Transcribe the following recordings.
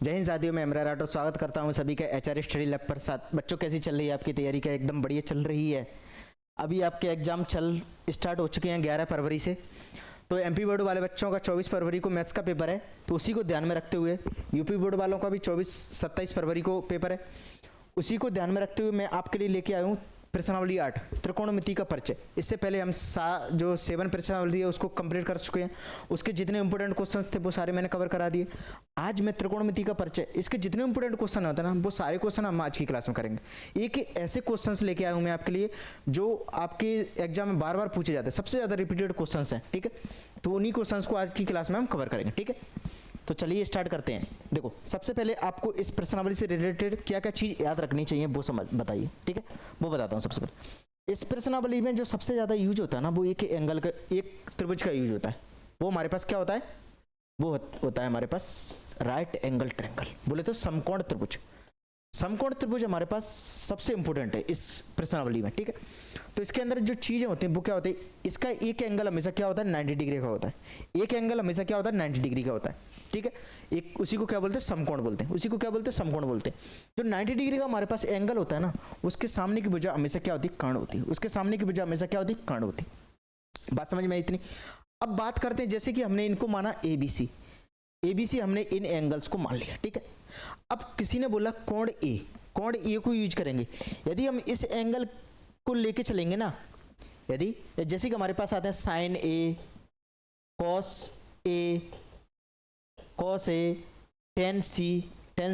जय हिंद साथियों, मैं इमरान राठौर स्वागत करता हूं सभी का एचआर स्टडी लैब पर। साथ बच्चों कैसी चल रही है आपकी तैयारी? का एकदम बढ़िया चल रही है। अभी आपके एग्जाम स्टार्ट हो चुके हैं 11 फरवरी से। तो एमपी बोर्ड वाले बच्चों का 24 फरवरी को मैथ्स का पेपर है, तो उसी को ध्यान में रखते हुए यूपी बोर्ड वालों का भी 27 फरवरी को पेपर है। उसी को ध्यान में रखते हुए मैं आपके लिए लेके आया हूँ प्रश्नावली 8 त्रिकोणमिति का परिचय। इससे पहले हम जो 7 प्रश्नावली है उसको कंप्लीट कर चुके हैं। उसके जितने इंपोर्टेंट क्वेश्चंस थे वो सारे मैंने कवर करा दिए। आज मैं त्रिकोणमिति का परिचय, इसके जितने इंपोर्टेंट क्वेश्चन होते हैं ना, वो सारे क्वेश्चन हम आज की क्लास में करेंगे। एक ऐसे क्वेश्चंस लेके आया हूँ मैं आपके लिए जो आपके एग्जाम में बार बार पूछे जाते हैं, सबसे ज्यादा रिपीटेड क्वेश्चन हैं, ठीक है। तो उन्हीं क्वेश्चन को आज की क्लास में हम कवर करेंगे, ठीक है। तो चलिए स्टार्ट करते हैं। देखो, सबसे पहले आपको इस प्रश्नावली से रिलेटेड क्या क्या चीज याद रखनी चाहिए वो बताइए, ठीक है। वो बताता हूँ। सबसे पहले इस प्रश्नावली में जो सबसे ज्यादा यूज होता है ना, वो एक एंगल का, एक त्रिभुज का यूज होता है। वो हमारे पास क्या होता है? वो होता है हमारे पास राइट एंगल ट्रायंगल, बोले तो समकोण त्रिभुज। समकोण त्रिभुज हमारे पास सबसे इंपॉर्टेंट है इस प्रश्नावली में, ठीक है। तो इसके अंदर जो चीजें होती हैं वो क्या होती है? इसका एक एंगल हमेशा क्या होता है? 90 डिग्री का होता है। एक एंगल हमेशा क्या होता है? 90 डिग्री का होता है, ठीक है। एक उसी को क्या बोलते हैं? समकोण बोलते हैं। उसी को क्या बोलते हैं? समकोण बोलते हैं। जो 90 डिग्री का हमारे पास एंगल होता है ना, उसके सामने की भुजा हमेशा क्या होती है? कर्ण होती है। उसके सामने की भुजा हमेशा क्या होती है? कर्ण होती है। बात समझ में आई इतनी? अब बात करते हैं, जैसे कि हमने इनको माना एबीसी। एबीसी हमने इन एंगल्स को मान लिया, ठीक है। अब किसी ने बोला कोण ए, कोण ए को यूज करेंगे। यदि हम इस एंगल को लेके चलेंगे ना, यदि जैसे कि हमारे पास आते हैं sign A, A, cos A, ten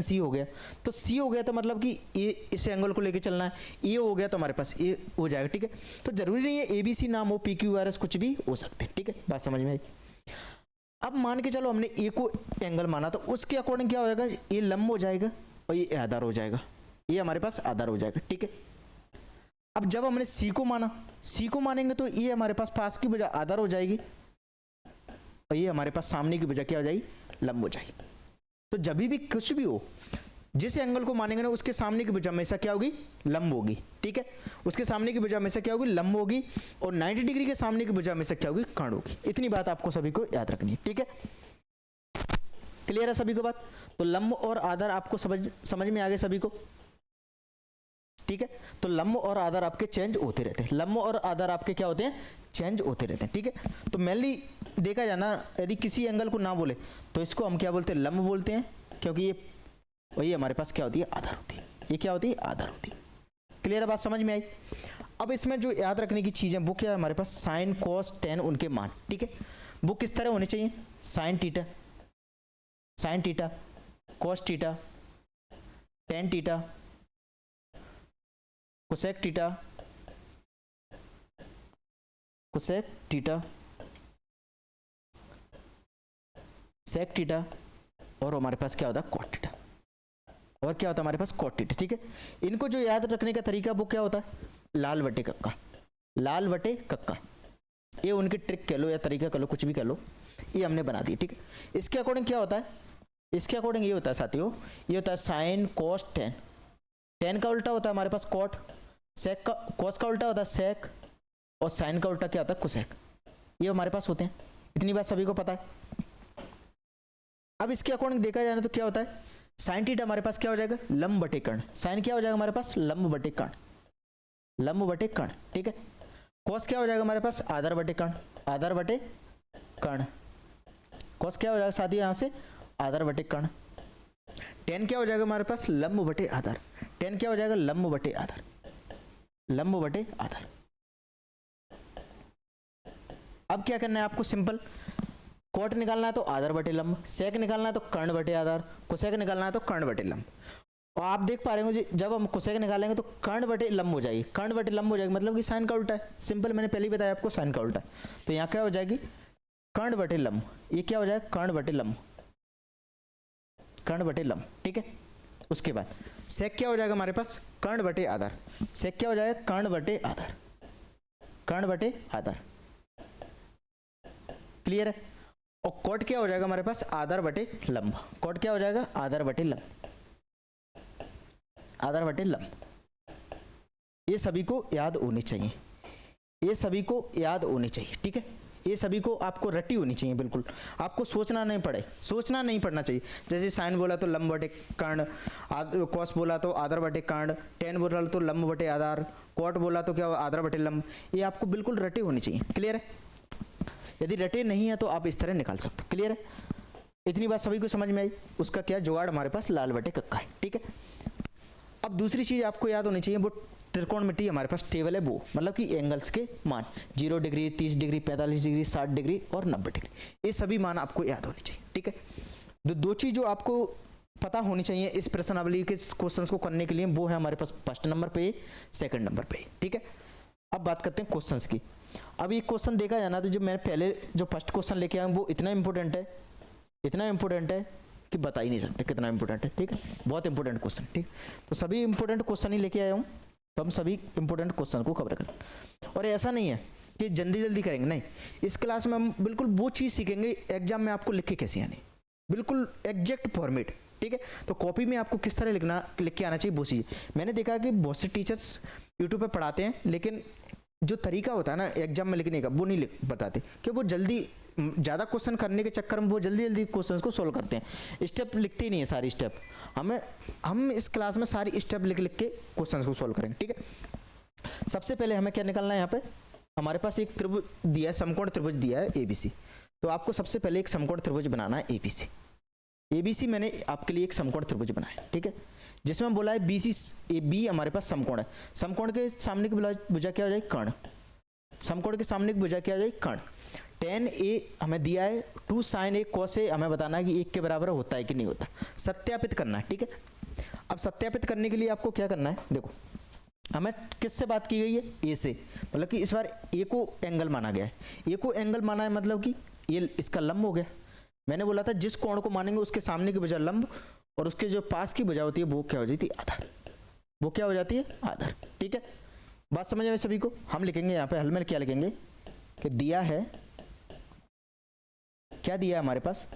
सी हो गया। तो सी हो गया तो मतलब कि ए, इस एंगल को लेके चलना है। ए हो गया तो हमारे पास ए हो जाएगा, ठीक है। तो जरूरी नहीं है एबीसी नाम हो, पी क्यू आर एस कुछ भी हो सकते हैं, ठीक है। बात समझ में आई? अब मान के चलो हमने ए को एंगल माना, तो उसके अकॉर्डिंग क्या हो जाएगा? ये लंब हो जाएगा और ये आधार हो जाएगा। ये हमारे पास आधार हो जाएगा, ठीक है। अब जब हमने सी को माना, सी को मानेंगे तो ये हमारे पास की वजह आधार हो जाएगी और ये हमारे पास सामने की वजह क्या हो जाएगी? लंब हो जाएगी। तो जब भी कुछ भी हो, जिस एंगल को मानेंगे ना, उसके सामने की वजह हमेशा क्या होगी? लंब होगी, ठीक है। उसके सामने की वजह हमेशा क्या होगी? लंब होगी। और 90 डिग्री के सामने की वजह हमेशा क्या होगी? कर्ण होगी। इतनी बात आपको सभी को याद रखनी है, ठीक है। क्लियर है सभी को बात? तो लंब और आधार आपको समझ में आ गए सभी को, ठीक है। तो लंब और आधार आपके चेंज होते रहते हैं। लंब और आधार आपके क्या होते हैं? चेंज होते रहते हैं, ठीक है। तो मेनली देखा जाना, यदि किसी एंगल को ना बोले तो इसको हम क्या बोलते हैं? लंब बोलते हैं, क्योंकि ये वही हमारे पास क्या होती है? आधार होती है। ये क्या होती है? आधार होती है। क्लियर है बात? समझ में आई? अब इसमें जो याद रखने की चीज है वो क्या है हमारे पास? साइन, कॉस, टेन, उनके मान, ठीक है। वो किस तरह होने चाहिए? Sine theta, cos theta, tan theta, cosec theta, sec theta, और हमारे पास क्या होता है? Cot theta. और क्या होता है हमारे पास? कॉट टीटा, ठीक है। इनको जो याद रखने का तरीका वो क्या होता है? लाल बटे कक्का, लाल बटे कक्का। ये उनकी ट्रिक कह लो या तरीका कह लो, कुछ भी कह लो, ये हमने बना दी, ठीक है। इसके अकॉर्डिंग क्या होता है? इसके अकॉर्डिंग ये होता है साथियों, ये होता है साइन, कॉस, टेन। टेन का उल्टा होता है हमारे पास कॉट, सेक का, कॉस का उल्टा होता है सेक, और साइन का उल्टा क्या होता है? कोसेक। ये हमारे पास होते हैं। इतनी बात सभी को पता है। अब इसके अकॉर्डिंग देखा जाए तो क्या होता है? साइन थीटा हमारे पास क्या हो जाएगा? लंब बटे कर्ण। साइन क्या हो जाएगा हमारे पास? लंब बटे कर्ण, लंब बटे कर्ण, ठीक है। कॉस क्या हो जाएगा हमारे पास? आधार बटे कर्ण, आधार बटे कर्ण। कॉस क्या हो जाएगा साथियों यहां से? आधार बटे कर्ण। टेन क्या हो जाएगा हमारे पास? लंब बटे आधार। टेन क्या हो जाएगा? लंब बटे आधार, लंब बटे आधार। अब क्या करना है आपको? सिंपल, कॉट निकालना है तो आधार बटे लंब, सेक निकालना है तो कर्ण बटे आधार, कोसेक निकालना है तो कर्ण बटे लंब। और आप देख पा रहे होंगे जब हम कोसेक निकालेंगे तो कर्ण बटे लंब हो जाएगी। कर्ण बटे लंब हो जाएगी मतलब कि साइन का उल्टा है। सिंपल, मैंने पहले ही बताया आपको, साइन का उल्टा। तो यहाँ क्या हो जाएगी? कर्ण बटे लंब। ये क्या हो जाएगा? कर्ण बटे लंब, कर्ण बटे लंब, ठीक है। उसके बाद सेक क्या हो जाएगा हमारे पास? कर्ण बटे आधार। सेक क्या हो जाएगा? कर्ण बटे आधार, कर्ण बटे आधार। क्लियर है? और कॉट क्या हो जाएगा हमारे पास? आधार बटे लंब। कॉट क्या हो जाएगा? आधार बटे लंब, आधार बटे लंब। ये सभी को याद होनी चाहिए, ये सभी को याद होनी चाहिए, ठीक है। ये सभी को आपको रटी होनी चाहिए, बिल्कुल आपको सोचना नहीं पड़े, सोचना नहीं पड़ना चाहिए। जैसे साइन बोला तो लंब बटे कर्ण, कॉस बोला तो आधार बटे कर्ण, टेन बोला तो लंब बटे आधार, कॉट बोला तो क्या आधार बटे लंब। ये आपको बिल्कुल रटे होनी चाहिए। क्लियर है? यदि रटे नहीं है तो आप इस तरह निकाल सकते हो। क्लियर है? इतनी बात सभी को समझ में आई? उसका क्या जुगाड़ हमारे पास लाल बटे कक्का है। ठीक है, अब दूसरी चीज आपको याद होनी चाहिए, वो त्रिकोणमिति हमारे पास टेबल है, वो मतलब कि एंगल्स के मान 0 डिग्री, 30 डिग्री, 45 डिग्री, 60 डिग्री और 90 डिग्री, ये सभी मान आपको याद होने चाहिए। ठीक है, दो चीज जो आपको पता होनी चाहिए इस प्रश्नावली के क्वेश्चंस को करने के लिए, वो है हमारे पास फर्स्ट नंबर पे, सेकंड नंबर पे। ठीक है, अब बात करते हैं क्वेश्चंस की। अब ये क्वेश्चन देखा जाना तो जो मैंने पहले जो फर्स्ट क्वेश्चन लेके आया वो इतना इंपॉर्टेंट है, इतना इंपॉर्टेंट है कि बता ही नहीं सकते कितना इंपॉर्टेंट है। ठीक है, बहुत इंपॉर्टेंट क्वेश्चन। ठीक, तो सभी इंपॉर्टेंट क्वेश्चन ही लेके आया हूँ, तो हम सभी इंपॉर्टेंट क्वेश्चन को कवर करें। और ऐसा नहीं है कि जल्दी जल्दी करेंगे, नहीं, इस क्लास में हम बिल्कुल वो चीज़ सीखेंगे एग्जाम में आपको लिख के कैसे आनी, बिल्कुल एग्जैक्ट फॉर्मेट। ठीक है, तो कॉपी में आपको किस तरह लिख के आना चाहिए वो चीज़। मैंने देखा कि बहुत से टीचर्स यूट्यूब पे पढ़ाते हैं, लेकिन जो तरीका होता है ना एग्जाम में लिखने का वो नहीं बताते, कि वो जल्दी ज़्यादा क्वेश्चन करने के चक्कर में वो जल्दी जल्दी क्वेश्चंस को सोल्व करते हैं, स्टेप लिखते ही नहीं है सारी स्टेप। हम इस क्लास में सारी स्टेप लिख के क्वेश्चंस को सोल्व करेंगे। ठीक है, सबसे पहले हमें क्या निकालना है, यहाँ पे हमारे पास एक त्रिभुज दिया है, समकोण त्रिभुज दिया है एबीसी। तो आपको सबसे पहले एक समकोण त्रिभुज बनाना है एबीसी। एबीसी मैंने आपके लिए एक समकोण त्रिभुज बनाया। ठीक है, जिसमें बोला है बीसी ए बी हमारे पास समकोण है, समकोण के सामने की भुजा क्या हो जाएगी, कर्ण। समकोण के सामने की भुजा क्या हो जाएगी, कर्ण। tan a हमें दिया है 2 sin a cos a, हमें बताना है कि 1 के बराबर होता है कि नहीं होता, सत्यापित करना है। ठीक है, अब सत्यापित करने के लिए आपको क्या करना है, देखो हमें किससे बात की गई है, ए से, मतलब कि इस बार ए को एंगल माना गया है। ए को एंगल माना है मतलब कि ये इसका लंब हो गया। मैंने बोला था जिस कोण को मानेंगे उसके सामने की भुजा लंब और उसके जो पास की भुजा होती है वो क्या हो जाती है, आधार। वो क्या हो जाती है, आधार। ठीक है, बात समझ में सभी को। हम लिखेंगे यहाँ पे हल में क्या लिखेंगे कि दिया है, क्या दिया है हमारे पास,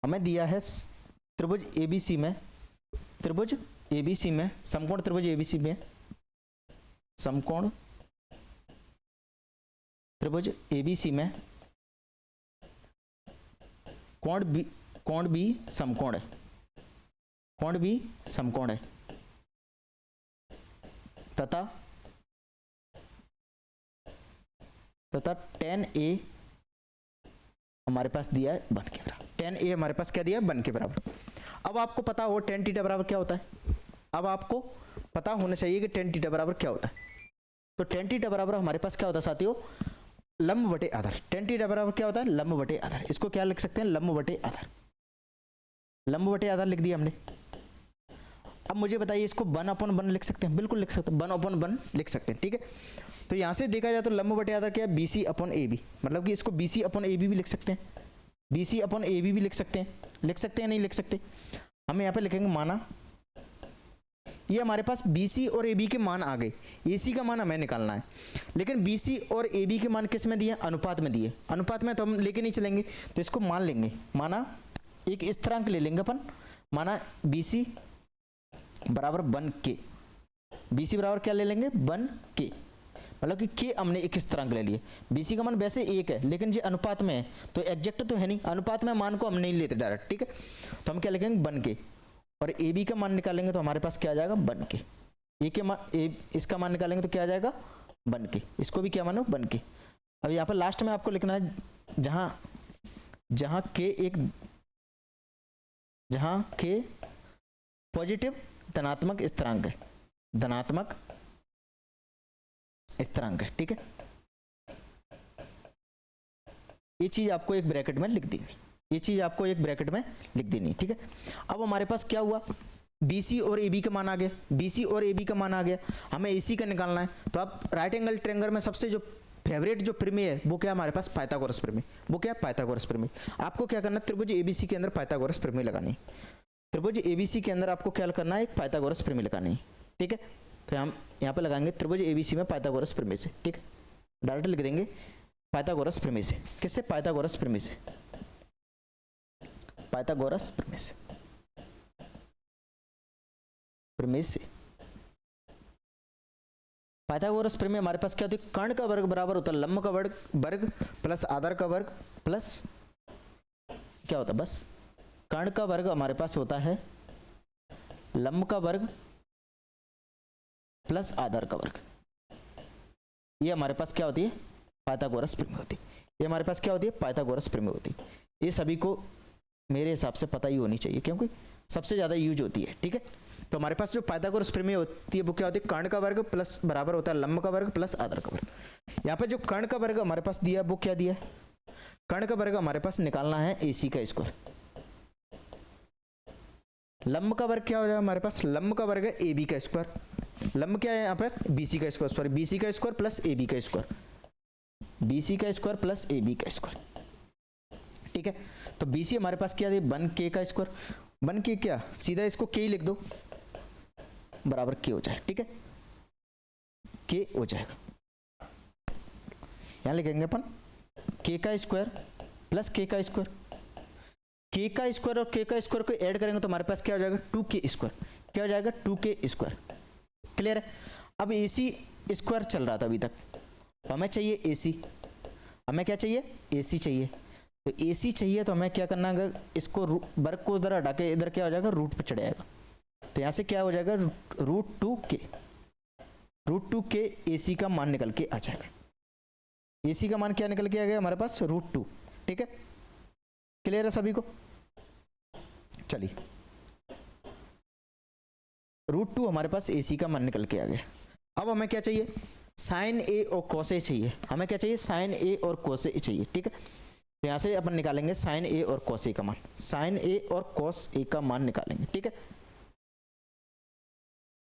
हमें दिया है त्रिभुज एबीसी में, त्रिभुज एबीसी में, समकोण त्रिभुज एबीसी में, समकोण त्रिभुज एबीसी में कोण बी समकोण है, कोण बी समकोण है तथा tan a हमारे पास दिया है 1 के बराबर। tan a हमारे पास क्या दिया है, 1 के बराबर। अब आपको पता हो tan थीटा बराबर क्या होता है, अब आपको पता होना चाहिए कि tan थीटा बराबर क्या होता है। तो tan थीटा बराबर हमारे पास क्या होता है साथियों, लंब बटे आधार। tan थीटा बराबर क्या होता है, लंब बटे आधार। इसको क्या लिख सकते हैं, लंब बटे आधार। लंब बटे आधार लिख दिया हमने। अब मुझे बताइए इसको 1/1 लिख सकते हैं, बिल्कुल लिख सकते हैं, 1/1 लिख सकते हैं। ठीक है, तो यहां से देखा जाए तो लंब बटे आधार क्या है, BC/AB, मतलब कि इसको BC/AB भी लिख सकते हैं, BC/AB भी लिख सकते हैं, नहीं लिख सकते। हम यहाँ पे लिखेंगे माना, ये हमारे पास BC और AB के मान आ गए, AC का मान हमें निकालना है, लेकिन BC और AB के मान किस में दिए, अनुपात में दिए। अनुपात में तो हम लेके नहीं चलेंगे, तो इसको मान लेंगे, माना एक स्थिरांक ले लेंगे अपन, माना BC बराबर 1K, BC बराबर क्या ले लेंगे, 1K, मतलब कि K हमने एक स्थिरांक ले लिए। BC का मान वैसे 1 है, लेकिन ये अनुपात में है तो एग्जैक्ट तो है नहीं, अनुपात में मान को हम नहीं लेते डायरेक्ट। ठीक है, तो हम क्या लिखेंगे 1K, और AB का मान निकालेंगे तो हमारे पास क्या आ जाएगा, 1K। ए के मान इसका मान निकालेंगे तो क्या आ जाएगा, 1K। इसको भी क्या मानो, 1K। अब यहाँ पर लास्ट में आपको लिखना है जहां K पॉजिटिव धनात्मक स्थिरांक है, धनात्मक स्थिरांक है। ठीक है, ये चीज आपको एक ब्रैकेट में लिख देनी, ये चीज आपको एक ब्रैकेट में लिख देनी। ठीक है, अब हमारे पास क्या हुआ, BC और AB का मान आ गया, BC और AB का मान आ गया, हमें AC का निकालना है। तो अब राइट एंगल ट्रायंगल में सबसे जो फेवरेट जो प्रमेय है वो क्या हमारे पास, पाइथागोरस प्रमेय। वो क्या, पाइथागोरस प्रमेय। आपको क्या करना है, त्रिभुज ABC के अंदर पाइथागोरस प्रमेय लगानी, त्रिभुज ABC के अंदर आपको क्या करना है, एक पाइथागोरस प्रमेय लगानी है। ठीक है, तो हम यहाँ पे लगाएंगे त्रिभुज ABC में पाइथागोरस प्रमेय से। ठीक है, डायरेक्ट लिख देंगे पाइथागोरस प्रमेय से। किससे, पाइथागोरस प्रमेय से, पाइथागोरस प्रमेय से, प्रमेय से, पाइथागोरस प्रमेय हमारे पास क्या होती है, कर्ण का वर्ग बराबर होता है लंब का वर्ग वर्ग प्लस आधार का वर्ग प्लस क्या होता है, बस कर्ण का वर्ग हमारे पास होता है लंब का वर्ग प्लस आधार का वर्ग। ये हमारे पास क्या होती है, पाइथागोरस प्रमेय होती है। ये हमारे पास क्या होती है, पाइथागोरस प्रमेय होती है। ये सभी को मेरे हिसाब से पता ही होनी चाहिए क्योंकि सबसे ज्यादा यूज होती है। ठीक है, तो हमारे पास जो पाइथागोरस प्रमेय होती है वो क्या होती है, कर्ण का वर्ग प्लस बराबर होता है लंब का वर्ग प्लस आधार का वर्ग। यहाँ पे जो कर्ण का वर्ग हमारे पास दिया है वो क्या दिया है, कर्ण का वर्ग हमारे पास निकालना है AC का स्क्वायर। लंब का वर्ग क्या हो जाएगा हमारे पास, लंब का वर्ग है AB का स्क्वायर। लंब क्या है यहाँ पर, BC का स्क्वायर, सॉरी BC का स्क्वायर प्लस AB का स्क्वायर, BC का स्क्वायर प्लस AB का स्क्वायर। ठीक है, तो BC हमारे पास क्या है 1K का स्क्वायर, 1K क्या, सीधा इसको K ही लिख दो बराबर K हो जाए। ठीक है, K हो जाएगा, यहां लिखेंगे अपन K का स्क्वायर प्लस K का स्क्वायर। K का स्क्वायर और K का स्क्वायर को ऐड करेंगे तो हमारे पास क्या हो जाएगा 2K स्क्वायर, क्या हो जाएगा 2K स्क्वायर। क्लियर है, अब AC स्क्वायर चल रहा था अभी तक, हमें चाहिए AC, हमें क्या चाहिए AC चाहिए। तो AC चाहिए तो हमें क्या करना है, इसको वर्ग को उधर हटा के इधर क्या हो जाएगा रूट पे चढ़ जाएगा। तो यहाँ से क्या हो जाएगा √2K AC का मान निकल के आ जाएगा। AC का मान क्या निकल के आ गया हमारे पास √2। ठीक है, क्लियर है सभी को, चलिए √2 हमारे पास AC का मान निकल के आ गया। अब हमें क्या चाहिए, साइन A और कॉस A चाहिए। हमें क्या चाहिए, साइन A और कॉस A चाहिए। ठीक है, तो यहाँ से अपन निकालेंगे साइन A और कॉस A का मान, साइन A और कॉस A का मान निकालेंगे। ठीक है,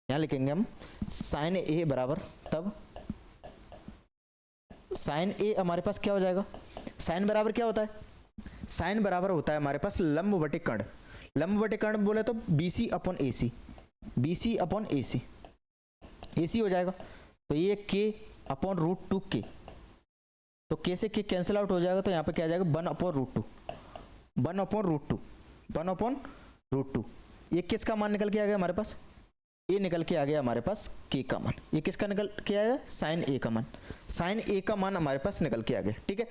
यहाँ लिखेंगे हम साइन A बराबर, तब साइन A हमारे पास क्या हो जाएगा, साइन बराबर क्या होता है, साइन बराबर होता है हमारे पास लंब बटे कर्ण। लंब बटे कर्ण बोले तो BC upon AC, BC upon AC, AC हो जाएगा। तो ये K अपॉन √2K, तो K से K कैंसिल आउट हो जाएगा, तो यहाँ पे क्या आ जाएगा 1 अपॉन √2, 1 अपॉन √2, 1 अपॉन √2। ये किसका मान निकल के आ गया हमारे पास, ये निकल के आ गया हमारे पास K का मान। ये किसका निकल के आया, साइन A का मान, साइन A का मान हमारे पास निकल के आ गया। ठीक है,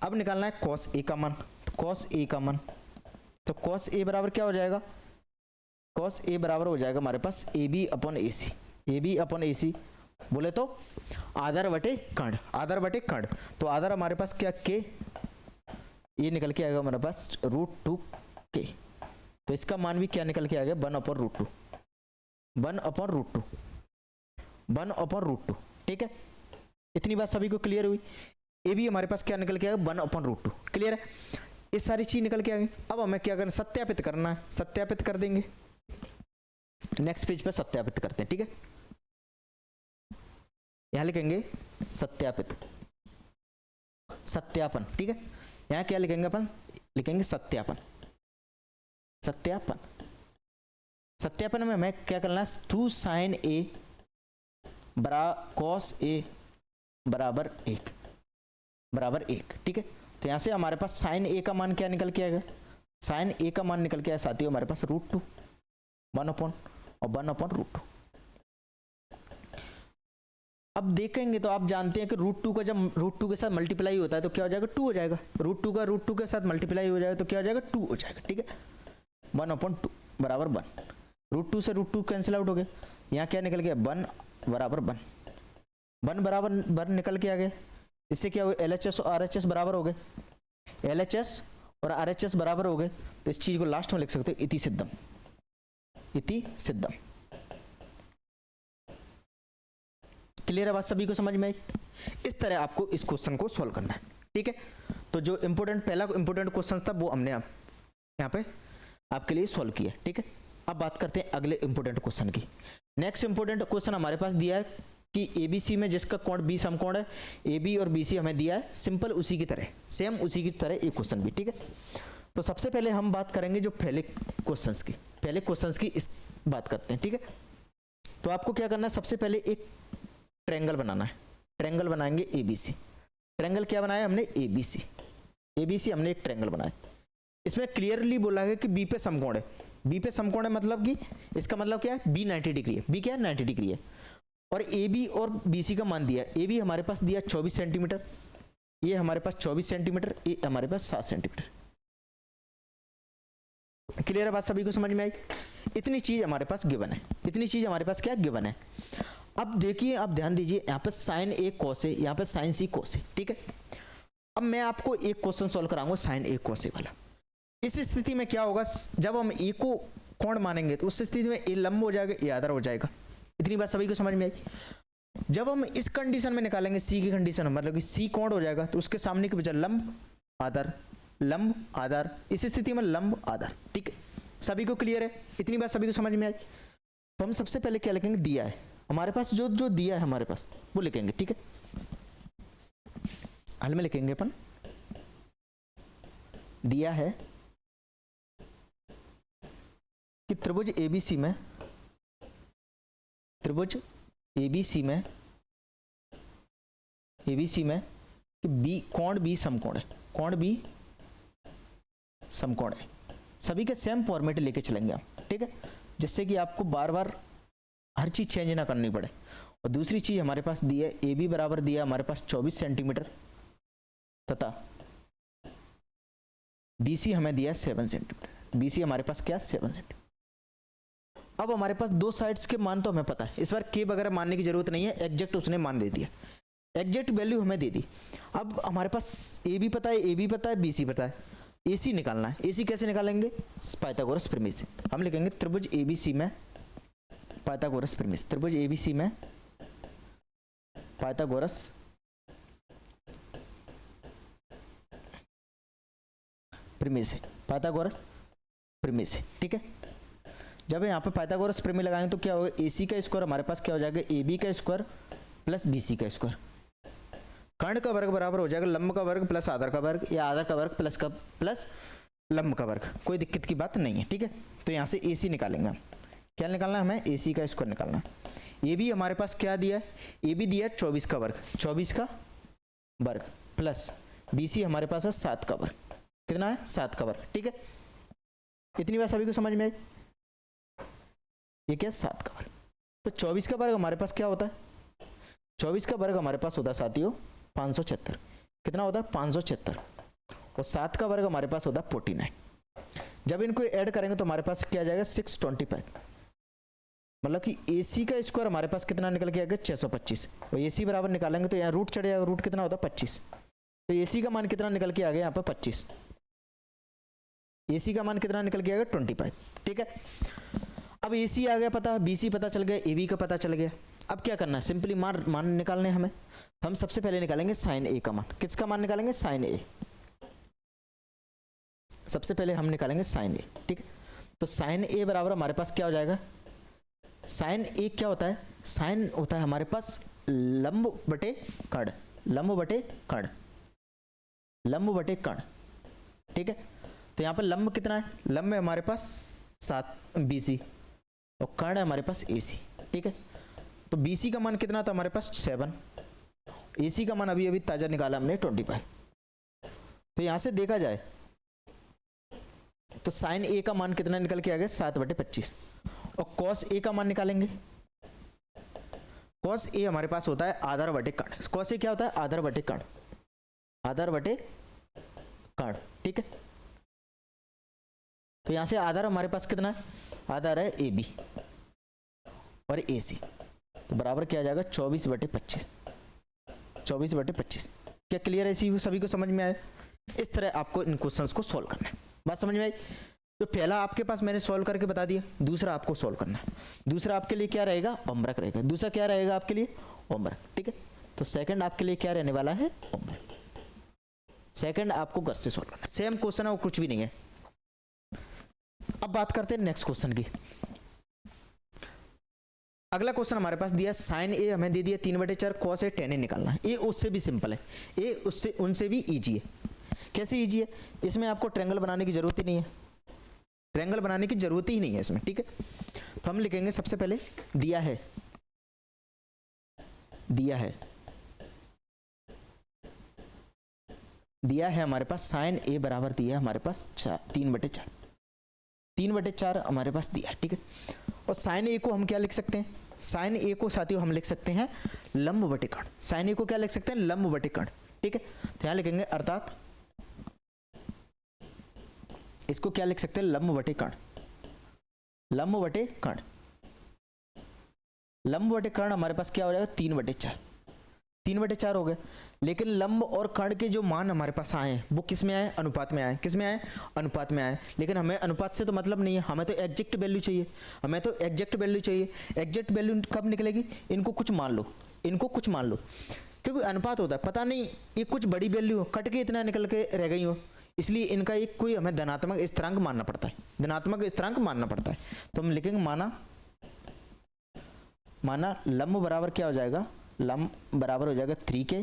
अब निकालना है कॉस A का मान, कॉस A का मान। तो कॉस A बराबर क्या हो जाएगा, कॉस A बराबर हो जाएगा हमारे पास AB upon AC, AB upon AC बोले तो आधार बटे कर्ण, आधार बटे कर्ण। तो आधार हमारे पास क्या K, ये निकल के आएगा हमारे पास √2K। तो इसका मान भी क्या निकल के आ गया 1 अपॉन √2, 1 अपॉन √2, 1 अपॉन √2। ठीक है, इतनी बात सभी को क्लियर हुई। ए भी हमारे पास क्या निकल के आएगा 1 अपॉन √2। क्लियर है, ये सारी चीज निकल के आ गई। अब हमें क्या करना, सत्यापित करना है, सत्यापित कर देंगे। नेक्स्ट पेज पे सत्यापित करते हैं। ठीक है, यहां लिखेंगे सत्यापित, सत्यापन। ठीक है, यहां क्या लिखेंगे अपन, लिखेंगे सत्यापन, सत्यापन। सत्यापन में हमें क्या करना है, 2 साइन A कॉस A बराबर 1, बराबर 1। ठीक है, तो यहां से हमारे पास साइन A का मान क्या निकल के आएगा, साइन A का मान निकल के आया साथियों हमारे पास √2, 1 अपॉन और 1 अपॉन √2। अब देखेंगे तो आप जानते हैं कि √2 का जब √2 के साथ मल्टीप्लाई होता है तो क्या हो जाएगा 2 हो जाएगा। √2 का √2 के साथ मल्टीप्लाई हो जाएगा तो क्या हो जाएगा 2 हो जाएगा। ठीक है, 1 अपॉन 2 बराबर 1, √2 से √2 कैंसिल आउट हो गया। यहाँ क्या निकल गया 1 बराबर 1, 1 बराबर 1 निकल के आ गया। इससे क्या हो गया, LHS और RHS बराबर हो गए, LHS और RHS बराबर हो गए। तो इस चीज को लास्ट में लिख सकते हो इति सिद्धम, इति सिद्धम। क्लियर है बात, सभी को समझ में आई। इस तरह आपको इस क्वेश्चन को सॉल्व करना है। ठीक है, तो जो इंपोर्टेंट पहला इंपोर्टेंट क्वेश्चन था वो हमने यहाँ पे आपके लिए सॉल्व किया। ठीक है, अब बात करते हैं अगले इंपोर्टेंट क्वेश्चन की। नेक्स्ट इंपोर्टेंट क्वेश्चन हमारे पास दिया है कि ABC में जिसका कोण 20 समकोण है, AB और BC हमें दिया है सिंपल उसी की तरह, सेम उसी की तरह एक क्वेश्चन भी। ठीक है, तो सबसे पहले हम बात करेंगे जो पहले क्वेश्चंस की, पहले क्वेश्चंस की इस बात करते हैं। ठीक है, तो आपको क्या करना है, सबसे पहले एक ट्रायंगल बनाना है। ट्रायंगल बनाएंगे ABC। ट्रायंगल क्या बनाया हमने, ABC। ABC हमने एक ट्रायंगल बनाया। इसमें क्लियरली बोला है कि B पे समकोण है। B पे समकोण है मतलब कि इसका मतलब क्या है, B 90 डिग्री है। B क्या है 90 डिग्री है। और ए बी और बी सी का मान दिया। ए बी हमारे पास दिया 24 सेंटीमीटर, ये हमारे पास 24 सेंटीमीटर, ये हमारे पास 7 सेंटीमीटर। क्लियर है बात, सभी को समझ में आई? इतनी चीज हमारे पास गिवन है, इतनी चीज हमारे पास क्या गिवन है। अब देखिए, आप ध्यान दीजिए, यहाँ पे साइन ए कोस है, यहाँ पे साइन सी कोस है, ठीक है। अब मैं आपको एक क्वेश्चन सॉल्व कराऊंगा साइन ए कोस ए वाला। इस स्थिति में क्या होगा, जब हम ए को कोण मानेंगे तो उस स्थिति में ए लंब हो जाएगा, ए आधार हो जाएगा। इतनी बात सभी को समझ में आई? जब हम इस कंडीशन में निकालेंगे सी की कंडीशन, मतलब कि सी कोण हो जाएगा, तो उसके सामने के बजाय लंब आधार, लंब आधार, इस स्थिति में लंब आधार, ठीक है। सभी को क्लियर है? इतनी बात सभी को समझ में आई? तो हम सबसे पहले क्या लिखेंगे, दिया है हमारे पास, जो जो दिया है हमारे पास वो लिखेंगे, ठीक है। हल में लिखेंगे अपन, दिया है कि त्रिभुज एबीसी में, त्रिभुज एबीसी में, एबीसी में कि बी कोण बी समकोण है, कोण बी समकोण है। सभी के सेम फॉर्मेट लेके चलेंगे हम, ठीक है, जिससे कि आपको बार बार हर चीज चेंज ना करनी पड़े। और दूसरी चीज हमारे पास दी है, ए बी बराबर दिया हमारे पास 24 सेंटीमीटर तथा बी सी हमें दिया 7 सेंटीमीटर। बी सी हमारे पास क्या, 7 सेंटीमीटर। अब हमारे पास दो साइड्स के मान तो हमें पता है, इस बार के वगैरह मानने की जरूरत नहीं है, एग्जैक्ट उसने मान दे दिया, एग्जैक्ट वैल्यू हमें दे दी। अब हमारे पास ए बी पता है, ए बी पता है, बी सी पता है, ए सी निकालना है। ए सी कैसे निकालेंगे, पाइथागोरस प्रमेय से। हम लिखेंगे त्रिभुज ए बी सी में पाइथागोरस प्रमेय, त्रिभुज ए बी सी में पाइथागोरस प्रमेय से, पाइथागोरस प्रमेय से, ठीक है। जब यहाँ पे पाइथागोरस प्रमेय लगाएंगे तो क्या होगा, ए सी का स्क्वायर हमारे पास क्या हो जाएगा, ए बी का स्क्वायर प्लस बी सी का स्क्वायर। कर्ण का वर्ग बराबर हो जाएगा लंब का वर्ग प्लस आधार का वर्ग, या आधार का वर्ग प्लस लंब का वर्ग। कोई दिक्कत की बात नहीं है, ठीक है। तो यहाँ से ए सी निकालेंगे हम, क्या निकालना है हमें, ए सी का स्क्वायर निकालना है। ए बी हमारे पास क्या दिया है, ए बी दिया है 24 का वर्ग, 24 का वर्ग प्लस बी सी हमारे पास है 7 का वर्ग। कितना है, 7 का वर्ग, ठीक है। इतनी बात सभी को समझ में आई? ये क्या, 7 का वर्ग। तो 24 का वर्ग हमारे पास क्या होता है, 24 का वर्ग हमारे पास होता है साथियों 576। कितना होता है, 576। और 7 का वर्ग हमारे पास होता है 49। जब इनको ऐड करेंगे तो हमारे पास क्या आ जाएगा, 625। मतलब कि ए सी का स्क्वायर हमारे पास कितना निकल के आएगा, 625। और ए सी बराबर निकालेंगे तो यहाँ रूट चढ़ जाएगा, रूट कितना होता है 25। तो ए सी का मान कितना निकल के आ गया यहाँ पर 25, ए सी का मान कितना निकल के आएगा 25, ठीक है। अब ए सी आ गया पता, बी सी पता चल गया, ए बी का पता चल गया। अब क्या करना है, सिंपली मान निकालने हमें। हम सबसे पहले निकालेंगे साइन ए का मान। किसका मान निकालेंगे, साइन ए। सबसे पहले हम निकालेंगे साइन ए, ठीक है। तो साइन ए बराबर हमारे पास क्या हो जाएगा, साइन ए क्या होता है, साइन होता है हमारे पास लंब बटे कर्ण, लंब बटे कर्ण, लंब बटे कर्ण, ठीक है। तो यहाँ पर लंब कितना है, लंब है हमारे पास 7 बी सी और कर्ण है हमारे पास ए सी, ठीक है। तो बी सी का मान कितना था हमारे पास 7, ए सी का मान अभी अभी ताजा निकाला हमने 25। तो यहां से देखा जाए तो साइन ए का मान कितना निकल के आ गया, 7/25। और कॉस ए का मान निकालेंगे। कॉस ए हमारे पास होता है आधार बटे कर्ण। कॉस ए क्या होता है, आधार बटे कर्ण, आधार बटे कर्ण, ठीक है। तो यहां से आधार हमारे पास कितना है, आधार है ए बी और ए सी। तो बराबर क्या आ जाएगा, 24/25, 24/25। क्या क्लियर है, इसी सभी को समझ में आया? इस तरह आपको इन क्वेश्चंस को सॉल्व करना है। बात समझ में आई? तो पहला आपके पास मैंने सॉल्व करके बता दिया, दूसरा आपको सॉल्व करना है। दूसरा आपके लिए क्या रहेगा, ओमरक रहेगा। दूसरा क्या रहेगा आपके लिए, ओमरक, ठीक है। तो सेकंड आपके लिए क्या रहने वाला है, ओमरक। सेकंड आपको घर से सॉल्व करना है, सेम क्वेश्चन है, वो कुछ भी नहीं है। अब बात करते हैं नेक्स्ट क्वेश्चन की। अगला क्वेश्चन हमारे पास दिया साइन ए हमें दे दिया 3/4, कॉस ए tan ए निकालना है। ये उससे भी सिंपल है, ये उससे उनसे भी इजी है। कैसे इजी है, इसमें आपको ट्रायंगल बनाने की जरूरत ही नहीं है, ट्रायंगल बनाने की जरूरत ही नहीं है इसमें, ठीक है। तो हम लिखेंगे सबसे पहले दिया है, दिया है, दिया है हमारे पास साइन ए बराबर दिया हमारे पास 3/4, 3/4 हमारे पास दिया, ठीक है। और साइन ए को हम क्या लिख सकते हैं, साइन ए को साथियों हम लिख सकते हैं लंब बटे कर्ण। साइन ए को क्या लिख सकते हैं? लंब बटे कर्ण। ठीक है, तो यहां लिखेंगे अर्थात इसको क्या लिख सकते हैं? लंब बटे कर्ण। लंब बटे कर्ण, लंब बटे कर्ण हमारे पास क्या हो जाएगा? 3/4। 3/4 हो गए। लेकिन लंब और कर्ण के जो मान हमारे पास आए हैं वो किस में आए? अनुपात में आए। किस में आए? अनुपात में आए। लेकिन हमें अनुपात से तो मतलब नहीं है, हमें तो एग्जैक्ट वैल्यू चाहिए। हमें तो एग्जैक्ट वैल्यू चाहिए। एग्जैक्ट वैल्यू कब निकलेगी? इनको कुछ मान लो, इनको कुछ मान लो, क्योंकि अनुपात होता है, पता नहीं ये कुछ बड़ी वैल्यू हो, कट के इतना निकल के रह गई हो, इसलिए इनका एक कोई हमें धनात्मक स्थिरांक मानना पड़ता है। धनात्मक स्थिरांक मानना पड़ता है। तो हम लिखेंगे माना लंब बराबर क्या हो जाएगा? लंब बराबर हो जाएगा 3k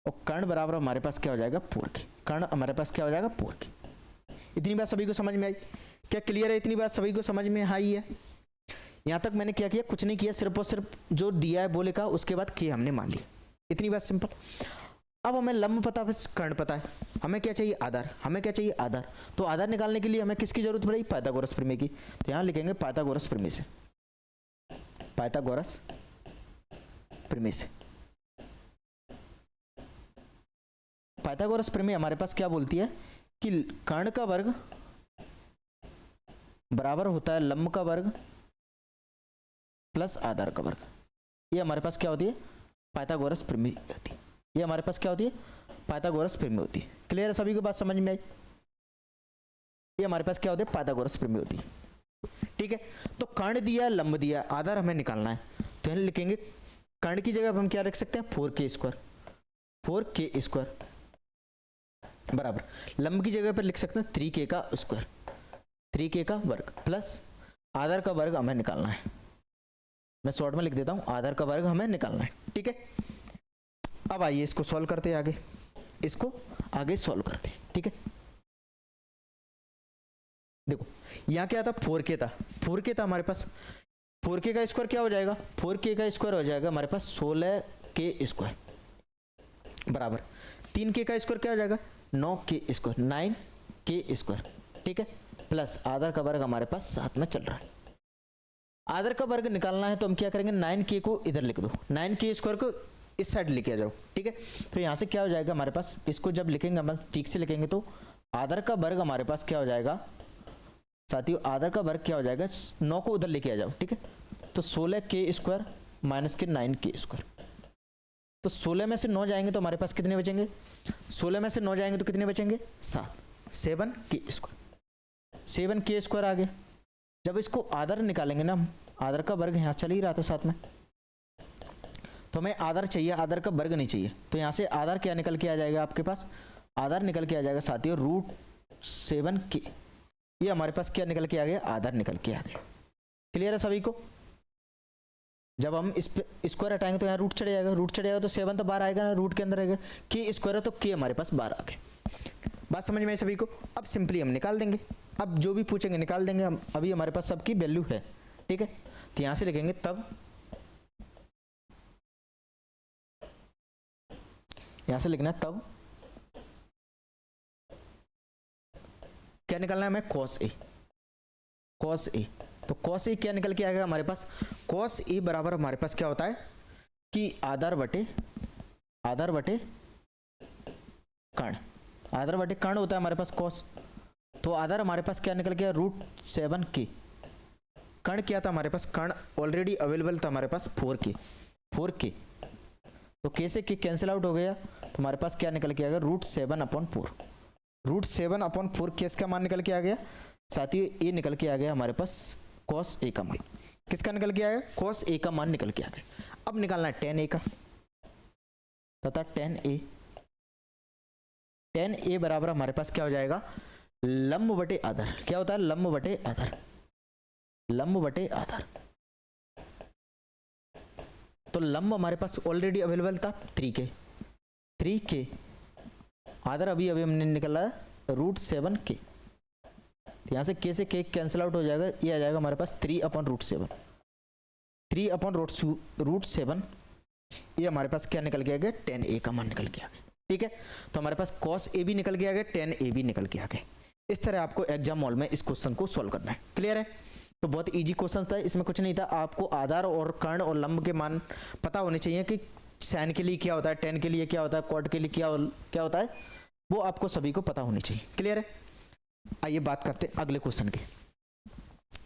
और कर्ण बराबर हमारे पास क्या हो जाएगा? 4k। कर्ण हमारे पास क्या हो जाएगा? 4k। इतनी बात सभी को समझ में आई? क्या क्लियर है? इतनी बात सभी को समझ में आई है? यहां तक मैंने क्या किया? कुछ नहीं किया, सिर्फ और सिर्फ जो दिया है वो लिखा, उसके बाद k हमने मान लिया। इतनी बात सिंपल। अब हमें लंब पता है, कर्ण पता है, हमें क्या चाहिए? आधार। हमें क्या चाहिए? आधार। तो आधार निकालने के लिए हमें किसकी जरूरत पड़ेगी? पाइथागोरस प्रमेय की। तो यहां लिखेंगे पाइथागोरस प्रमेय से। पाइथागोरस प्रमेय से। पाइथागोरस प्रमेय हमारे पास क्या बोलती है कि कर्ण का वर्ग बराबर होता है लंब का वर्ग प्लस आधार का वर्ग। ये हमारे पास क्या होती है? पाइथागोरस प्रमेय होती है। ये हमारे पास क्या होती है? पाइथागोरस प्रमेय होती है। क्लियर है? सभी को बात समझ में आई? ये हमारे पास क्या होती है? पाइथागोरस प्रमेय होती है। ठीक है, तो कर्ण दिया, लंब दिया, आधार हमें निकालना है। तो हम लिखेंगे कर्ण की जगह हम क्या रख सकते हैं? 4k²। 4k² बराबर लंब की जगह पर लिख सकते हैं 3k का स्क्वायर, 3k का वर्ग प्लस आधार का वर्ग हमें निकालना है। मैं शॉर्ट में लिख देता हूं, आधार का वर्ग हमें निकालना है। ठीक है, अब आइए इसको सॉल्व करते हैं आगे, इसको आगे सॉल्व करते हैं। ठीक है, देखो यहां क्या था? 4k था। 4k था हमारे पास। 4k का स्क्वायर क्या हो जाएगा? 4k का स्क्वायर हो जाएगा हमारे पास 16k² बराबर 3k का स्क्वायर क्या हो जाएगा? 9k², 9k²। ठीक है, प्लस आधार का वर्ग हमारे पास साथ में चल रहा है। आधार का वर्ग निकालना है तो हम क्या करेंगे? 9k को इधर लिख दो, 9k² को इस साइड लेके आ जाओ। ठीक है, तो यहां से क्या हो जाएगा हमारे पास? इसको जब लिखेंगे हम ठीक से लिखेंगे तो आधार का वर्ग हमारे पास क्या हो जाएगा साथियों? आधार का वर्ग क्या हो जाएगा? 9 को उधर लेके आ जाओ। ठीक है, तो 16k² माइनस के 9k²। तो 16 में से 9 जाएंगे तो हमारे पास कितने बचेंगे? 16 में से 9 जाएंगे तो कितने बचेंगे? 7, 7k²। 7k² आ गया। जब इसको आधार निकालेंगे ना, आधार का वर्ग यहाँ चल ही रहा था साथ में, तो हमें आधार चाहिए, आधार का वर्ग नहीं चाहिए। तो यहाँ से आधार क्या निकल के आ जाएगा आपके पास? आधार निकल के आ जाएगा साथियों √7k। ये हमारे पास क्या निकल के आ गया? आधार निकल के आ गया। क्लियर है सभी को? जब हम इस पे स्क्वायर हटाएंगे तो यहाँ रूट चढ़ जाएगा, रूट चढ़ जाएगा तो 7 तो बाहर आएगा ना, रूट के अंदर आएगा। k² है तो k हमारे पास 12 आ गया। बात समझ में आई सभी को? अब सिंपली हम निकाल देंगे, अब जो भी पूछेंगे निकाल देंगे हम। अभी हमारे पास सबकी वैल्यू है। ठीक है, तो यहां से लिखेंगे तब, यहां से लिखना है तब क्या निकालना है हमें? cos A। cos A, तो cos A क्या निकल के आएगा हमारे पास? cos A बराबर हमारे पास क्या होता है कि आधार बटे कर्ण। आधार बटे कर्ण होता है हमारे पास cos। तो आधार हमारे पास क्या निकल गया? √7k। कर्ण क्या था हमारे पास? कर्ण ऑलरेडी अवेलेबल था हमारे पास 4k। तो k से k कैंसिल आउट हो गया, तो हमारे पास क्या निकल के आएगा? √7/4। √7/4 केस का मान निकल के आ गया साथियों। ये निकल के आ गया हमारे पास cos A का मान। किसका निकल के आया? cos A का मान निकल के आ गया। अब निकालना है tan A का, तथा tan A बराबर हमारे पास क्या हो जाएगा? लंब बटे आधार। क्या होता है? लंब बटे आधार। लंब बटे आधार। तो लंब हमारे पास ऑलरेडी अवेलेबल था 3k। आधार अभी हमने निकाला √7k। यहां से k से k कैंसिल आउट हो जाएगा, ये आ जाएगा हमारे पास 3/√7। 3/√7 ये हमारे पास क्या निकल के आ गया? tan A का मान निकल के आ गया। ठीक है, तो हमारे पास cos A भी निकल के आ गया, tan A भी निकल के आ गया। इस तरह आपको एग्जाम हॉल में इस क्वेश्चन को सॉल्व करना है। क्लियर है? तो बहुत इजी क्वेश्चन था, इसमें कुछ नहीं था, आपको आधार और कर्ण और लंब के मान पता होने चाहिए कि साइन के लिए क्या होता है, टेन के लिए क्या होता है, कॉट के लिए क्या होता है, वो आपको सभी को पता होनी चाहिए। क्लियर है? आइए बात करते हैं अगले क्वेश्चन की।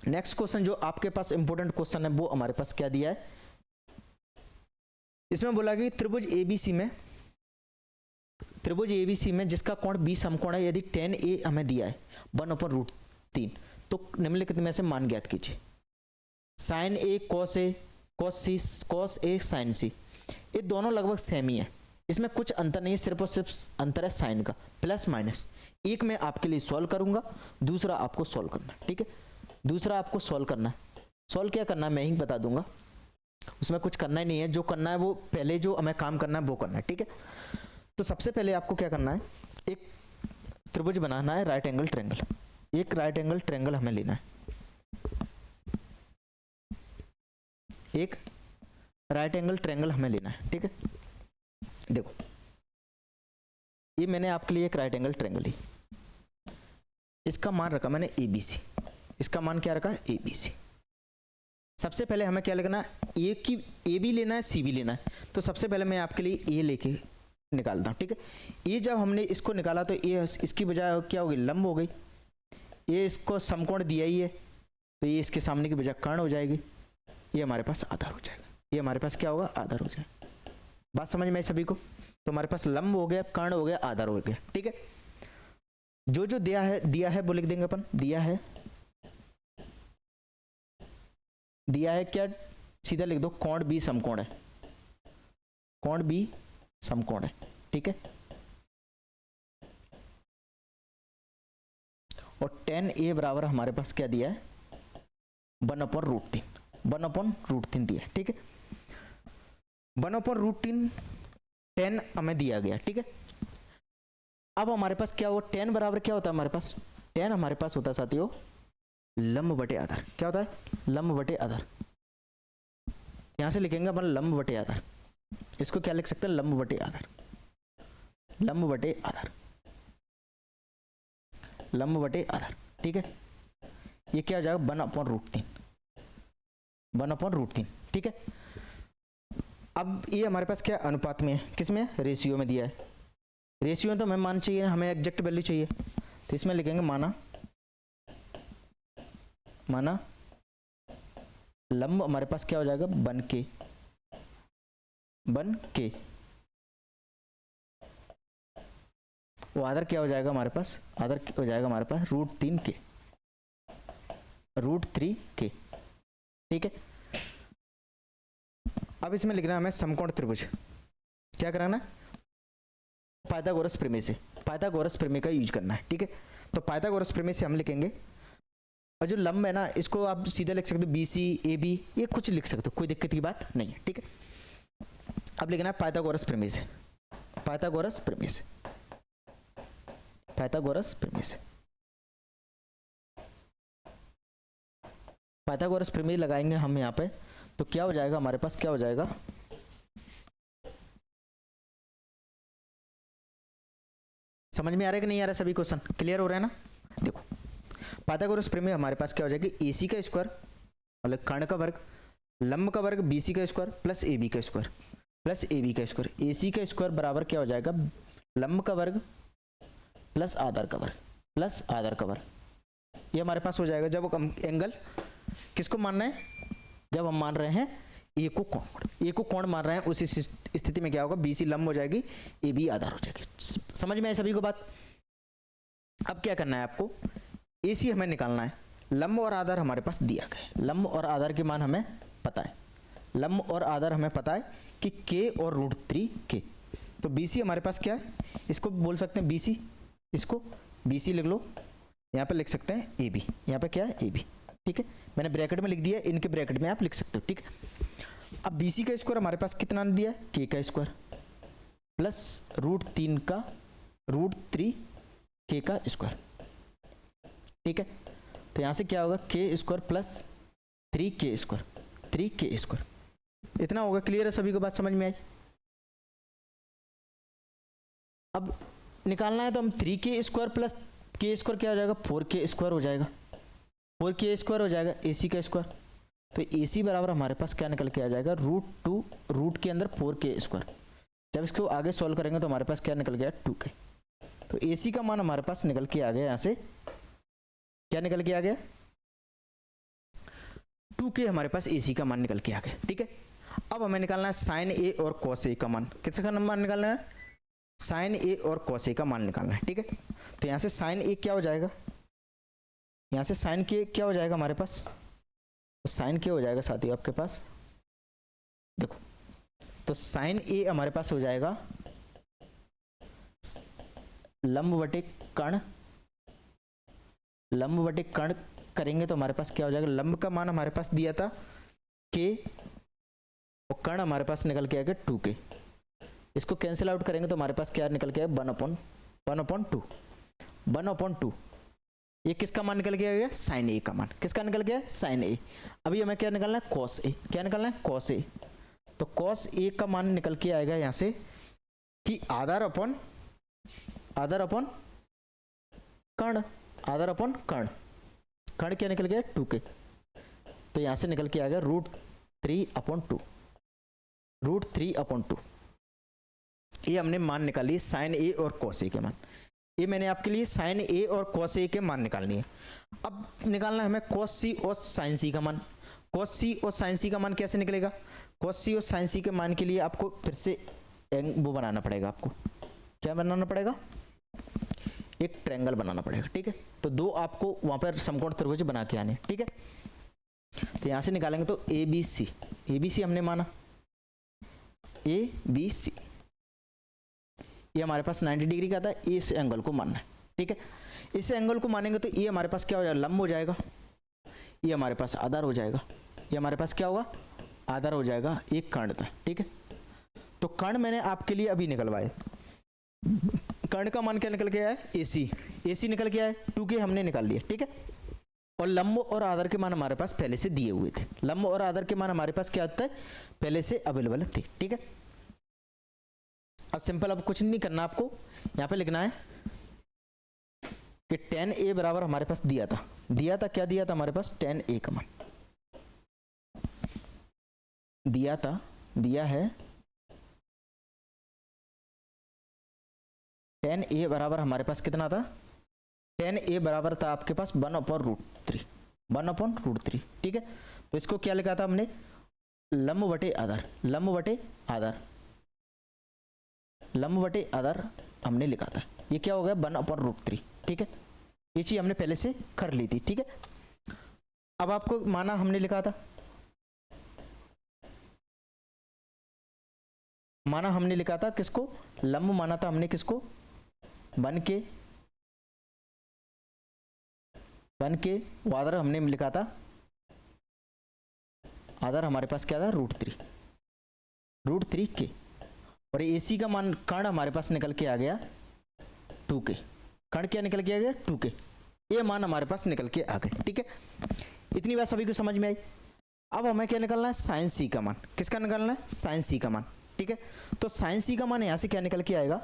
नेक्स्ट क्वेश्चन जो आपके पास इंपॉर्टेंट क्वेश्चन है वो हमारे पास क्या दिया है, इसमें बोला कि त्रिभुज एबीसी में जिसका कोण 20 समकोण है, यदि tan A हमें दिया है 1/√3, तो निम्नलिखित में से मान ज्ञात कीजिए। sin A cos A cos A sin C, ये दोनों लगभग सेम ही है, इसमें कुछ अंतर नहीं है, सिर्फ और सिर्फ अंतर है साइन का, प्लस माइनस। एक मैं आपके लिए सॉल्व करूंगा, दूसरा आपको सॉल्व करना है, ठीक है? दूसरा आपको सॉल्व करना है, सॉल्व क्या करना है मैं ही बता दूंगा, उसमें कुछ करना ही नहीं है, जो करना है वो पहले जो हमें काम करना है वो करना है, ठीक है? तो सबसे पहले आपको क्या करना है, एक त्रिभुज बनाना है, राइट एंगल ट्रायंगल, एक राइट एंगल ट्रायंगल हमें लेना है, एक राइट एंगल ट्रायंगल हमें लेना है, ठीक है? देखो ये मैंने आपके लिए एक राइट एंगल ट्रायंगल ली, इसका मान रखा मैंने ABC, इसका मान क्या रखा है ABC। सबसे पहले हमें क्या लिखना है, ए भी लेना है, सी भी लेना है, तो सबसे पहले मैं आपके लिए ए लेके निकालता हूँ, ठीक है? ये जब हमने इसको निकाला तो ये इसकी बजाय क्या हो गई, लंब हो गई, ये इसको समकोण दिया ही है तो ये इसके सामने की बजाय कर्ण हो जाएगी, ये हमारे पास आधार हो जाएगा, ये हमारे पास क्या होगा, आधार हो जाएगा। बात समझ में आई सभी को? तो हमारे पास लंब हो गया, कर्ण हो गया, आधार हो गया, ठीक है? जो जो दिया है वो लिख देंगे अपन, दिया है क्या, सीधा लिख दो, कोण B समकोण है, कोण B समकोण है, ठीक है? और tan A बराबर हमारे पास क्या दिया है, 1/√3 दिया है, ठीक है? 1/√3 tan हमें दिया गया, ठीक है? अब हमारे पास क्या हुआ, tan बराबर क्या होता है हमारे पास, tan हमारे पास होता है साथियों लंब बटे आधार। क्या होता है, लंब बटे आधार। यहां से लिखेंगे अपन लंब बटे आधार, इसको क्या लिख सकते हैं, लंब बटे आधार, लंब बटे आधार, लंब बटे आधार, ठीक है? ये क्या हो जाएगा, 1/√3, ठीक है? अब ये हमारे पास क्या अनुपात में है, किस में, रेशियो में दिया है, रेशियो में तो हमें मान चाहिए, हमें एग्जैक्ट वैल्यू चाहिए, तो इसमें लिखेंगे माना लंब हमारे पास क्या हो जाएगा, बन के वो आधार क्या हो जाएगा हमारे पास, आधार हो जाएगा हमारे पास √3 के, ठीक है? अब इसमें लिखना है हमें समकोण त्रिभुज, क्या कराना, पाइथागोरस प्रमेय से, पाइथागोरस प्रमेय का यूज करना है, ठीक है? तो पाइथागोरस प्रमेय से हम लिखेंगे, और जो लंब है ना इसको आप सीधा लिख सकते हो BC AB, ये कुछ लिख सकते हो, कोई दिक्कत की बात नहीं है, ठीक है? अब लिखना है पाइथागोरस प्रमेय से, पाइथागोरस प्रमेय लगाएंगे हम यहाँ पे, तो क्या हो जाएगा हमारे पास, क्या हो जाएगा, समझ में आ रहा है कि नहीं आ रहा, सभी क्वेश्चन क्लियर हो रहा है ना? देखो पाइथागोरस प्रमेय हमारे पास क्या हो जाएगी, AC का स्क्वायर मतलब कर्ण का वर्ग, लंब का वर्ग BC का स्क्वायर प्लस AB का स्क्वायर प्लस AB का स्क्वायर, AC का स्क्वायर बराबर क्या हो जाएगा, लंब का वर्ग प्लस आधार का वर्ग प्लस आधार का वर्ग, ये हमारे पास हो जाएगा। जब हम एंगल किसको मानना है, जब हम मान रहे हैं ए को कोण मान रहे हैं, उस स्थिति में क्या होगा, BC लंब हो जाएगी, AB आधार हो जाएगी। समझ में आए सभी को बात? अब क्या करना है आपको, AC हमें निकालना है, लंब और आधार हमारे पास दिया गया, लंब और आधार के मान हमें पता है, लंब और आधार हमें पता है कि K और √3 K, तो BC हमारे पास क्या है, इसको बोल सकते हैं BC, इसको BC लिख लो, यहाँ पे लिख सकते हैं AB, यहाँ पे क्या है AB, ठीक है? मैंने ब्रैकेट में लिख दिया, इनके ब्रैकेट में आप लिख सकते हो, ठीक है? अब BC का स्क्वायर हमारे पास कितना दिया है, K का स्क्वायर प्लस √3 K का स्क्वायर, ठीक है? तो यहां से क्या होगा, K square plus 3K square, इतना होगा। क्लियर है सभी को बात, समझ में आई? अब निकालना है तो हम 3K square plus K square क्या हो जाएगा, 4K स्क्वायर हो जाएगा, 4k² हो जाएगा AC का स्क्वायर। तो AC बराबर हमारे पास क्या निकल के आ जाएगा, √2 रूट के अंदर 4k²। जब इसको आगे सॉल्व करेंगे तो हमारे पास क्या निकल गया, 2k। तो AC का मान हमारे पास निकल के आ गया, यहाँ से क्या निकल के आ गया, 2k हमारे पास AC का मान निकल के आ गया। ठीक है, अब हमें निकालना है साइन A और cos A का मान। किसका मान निकालना है, साइन A और cos A का मान निकालना है। ठीक है, तो यहाँ से साइन A क्या हो जाएगा, यहाँ से साइन के क्या हो जाएगा हमारे पास, तो साइन के हो जाएगा साथियों आपके पास, देखो तो साइन A हमारे पास हो जाएगा लंब बटे कर्ण, लंब बटे कर्ण करेंगे तो हमारे पास क्या हो जाएगा, लंब का मान हमारे पास दिया था k और कर्ण हमारे पास निकल के आएगा 2k। इसको कैंसिल आउट करेंगे तो हमारे पास क्या निकल के आएगा, 1/2। ये किसका मान निकल के आ गया, साइन A का मान। किसका निकल गया, साइन A। अभी हमें क्या निकालना है, cos A। क्या निकालना है, cos A। तो cos A का मान निकल के आएगा यहाँ से कि आधार अपॉन कर्ण, आधार अपॉन कर्ण, कर्ण क्या निकल गया, 2k। तो यहाँ से निकल के आ गया √3/2, √3/2। ये हमने मान निकाल लिए साइन A और cos A के मान। ये मैंने आपके लिए साइन A और cos A के मान निकालनी है। अब निकालना है हमें cos C और sin C का मान। cos C और sin C का मान कैसे निकलेगा, cos C और sin C के मान के लिए आपको फिर से वो बनाना पड़ेगा, आपको क्या बनाना पड़ेगा, एक ट्रायंगल बनाना पड़ेगा। ठीक है, तो दो आपको वहां पर समकोण त्रिभुज बना के आने। ठीक है, तो यहां से निकालेंगे तो ABC हमने माना, ABC ये हमारे पास 90 डिग्री का था, इस एंगल को मानना है। ठीक है, इस एंगल को मानेंगे तो ये हमारे पास क्या हो जाएगा, लंब हो जाएगा, ये हमारे पास आधार हो जाएगा, ये हमारे पास क्या होगा, आधार हो जाएगा, एक कर्ण था। ठीक है, तो कर्ण मैंने आपके लिए अभी निकलवाए, कर्ण का मान क्या निकल के आया है, AC निकल के आया, 2k हमने निकाल लिया। ठीक है, और लंब और आधार के मान हमारे पास पहले से दिए हुए थे, लंब और आधार के मान हमारे पास क्या होता है, पहले से अवेलेबल थे। ठीक है, अब सिंपल, अब कुछ नहीं करना, आपको यहाँ पे लिखना है कि tan A बराबर हमारे पास दिया था क्या दिया था हमारे पास, tan A का मान दिया है tan A बराबर हमारे पास कितना था, tan A बराबर था आपके पास 1/√3। ठीक है, तो इसको क्या लिखा था हमने, लंब बटे आधार हमने लिखा था, ये क्या हो गया 1/√3। ठीक है, ये चीज हमने पहले से कर ली थी। ठीक है, अब आपको माना हमने लिखा था, किसको, लंब माना था हमने किसको, 1k, आधार हमने लिखा था, आधार हमारे पास क्या था, √3k, और AC का मान कर्ण हमारे पास निकल के आ गया 2k, कर्ण क्या निकल के आ गया, 2k, ये मान हमारे पास निकल के आ गए। ठीक है, इतनी बात सभी को समझ में आई। अब हमें क्या निकालना है, sin C का मान। किसका निकालना है, sin C का मान। ठीक है, तो sin C का मान यहां से क्या निकल के आएगा,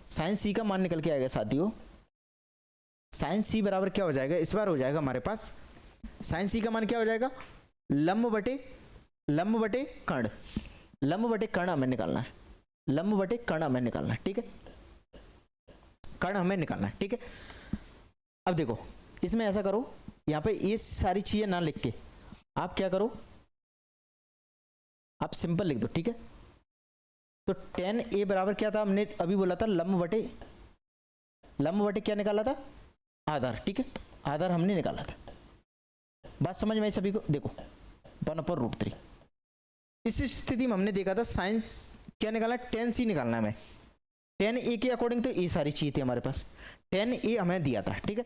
sin C का मान निकल के आएगा साथियों, sin C बराबर क्या हो जाएगा, इस बार हो जाएगा हमारे पास, sin C का मान क्या हो जाएगा, लंब बटे कर्ण, हमें निकालना है, ठीक है, कर्ण हमें निकालना है। ठीक है, अब देखो इसमें ऐसा करो, यहाँ पे ये सारी चीजें ना लिख के आप क्या करो, आप सिंपल लिख दो। ठीक है, तो tan A बराबर क्या था, हमने अभी बोला था लंब बटे क्या निकाला था, आधार। ठीक है, आधार हमने निकाला था, बात समझ में आई सभी को। देखो 1/√3, इस स्थिति में हमने देखा था साइंस क्या निकालना, tan C निकालना है हमें, tan A के अकॉर्डिंग तो ये सारी चीज थी हमारे पास, tan A हमें दिया था। ठीक है,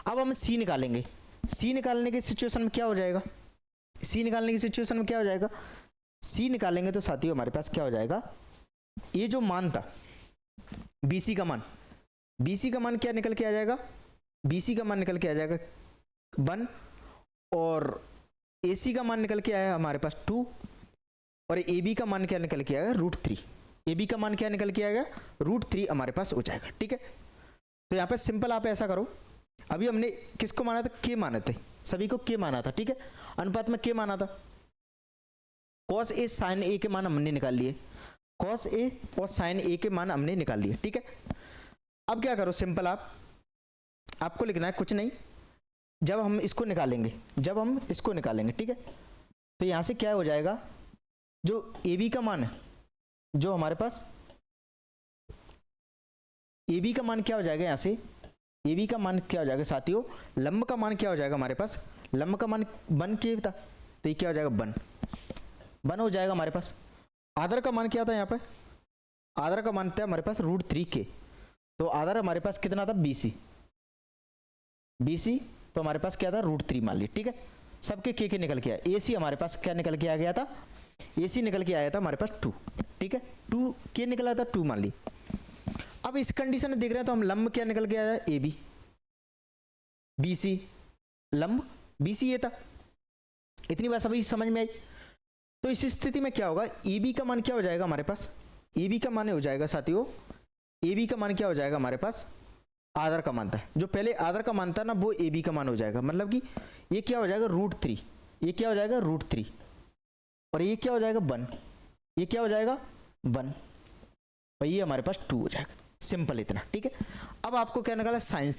अब हम C निकालेंगे, C निकालने की सिचुएशन में क्या हो जाएगा, C निकालेंगे तो साथियों हमारे पास क्या हो जाएगा, ये जो मान था BC का मान क्या निकल के आ जाएगा, BC का मान निकल के आ जाएगा 1, और AC का मान निकल के आया हमारे पास 2, और AB का मान क्या निकल के आएगा, √3। AB का मान क्या निकल के आएगा, √3 हमारे पास हो जाएगा। ठीक है, तो यहाँ पे सिंपल आप ऐसा करो, अभी हमने किसको माना था, के माने थे, सभी को के माना था, ठीक है। अनुपात में के माना था। कॉस ए साइन ए के मान हमने निकाल लिए, कॉस ए और साइन ए के मान हमने निकाल लिए, ठीक है। अब क्या करो, सिंपल आपको लिखना है कुछ नहीं, जब हम इसको निकालेंगे, ठीक है, तो यहां से क्या हो जाएगा, जो ए बी का मान है, जो हमारे पास ए बी का मान क्या हो जाएगा, यहां से ए बी का मान क्या हो जाएगा साथियों, लंब का मान क्या हो जाएगा हमारे पास, लंब का मान बन के था, तो ये क्या हो जाएगा, बन हो जाएगा हमारे पास। आधार का मान क्या था, यहाँ पे आधार का मान था हमारे पास √3 के, तो आधार हमारे पास कितना था, BC, तो हमारे पास क्या था, √3 मान लिया, ठीक है। सबके के निकल के आया, AC हमारे पास क्या निकल के आ गया था, AC निकल के आया था हमारे पास 2, ठीक है, 2 के निकला था, 2 मान ली। अब इस कंडीशन में देख रहे हैं तो हम लंब क्या निकल के आया, AB, BC, लंब BC ये था, इतनी बात सभी समझ में आई। तो इस स्थिति में क्या होगा, AB का मान क्या हो जाएगा हमारे पास, AB का मान हो जाएगा साथियों, AB का मान क्या हो जाएगा हमारे पास, आधार का मान था, जो पहले आधार का मान था ना, वो AB का मान हो जाएगा, मतलब कि ये क्या हो जाएगा, √3, ये क्या हो जाएगा, √3, और ये क्या हो जाएगा, 1, ये क्या हो जाएगा, 1, और ये हमारे पास 2 हो जाएगा, सिंपल इतना, ठीक है। अब आपको क्या निकाला, साइन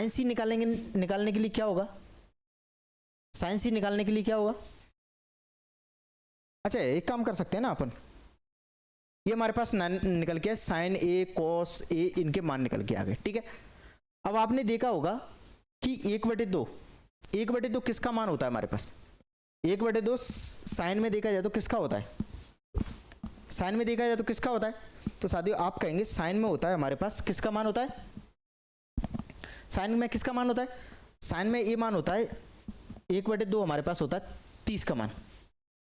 सी निकालने के लिए क्या होगा, साइन सी निकालने के लिए क्या होगा, अच्छा एक काम कर सकते हैं ना अपन, ये हमारे पास निकल के साइन ए कॉस ए, इनके मान निकल के आ गए, ठीक है। अब आपने देखा होगा कि 1/2 किसका मान होता है हमारे पास, 1/2 साइन में देखा जाए तो किसका होता है, साइन में देखा जाए तो किसका होता है, तो साथियों आप कहेंगे साइन में होता है हमारे पास किसका मान होता है, साइन में किसका मान होता है, साइन में ये मान होता है 1/2 हमारे पास होता है 30 का मान,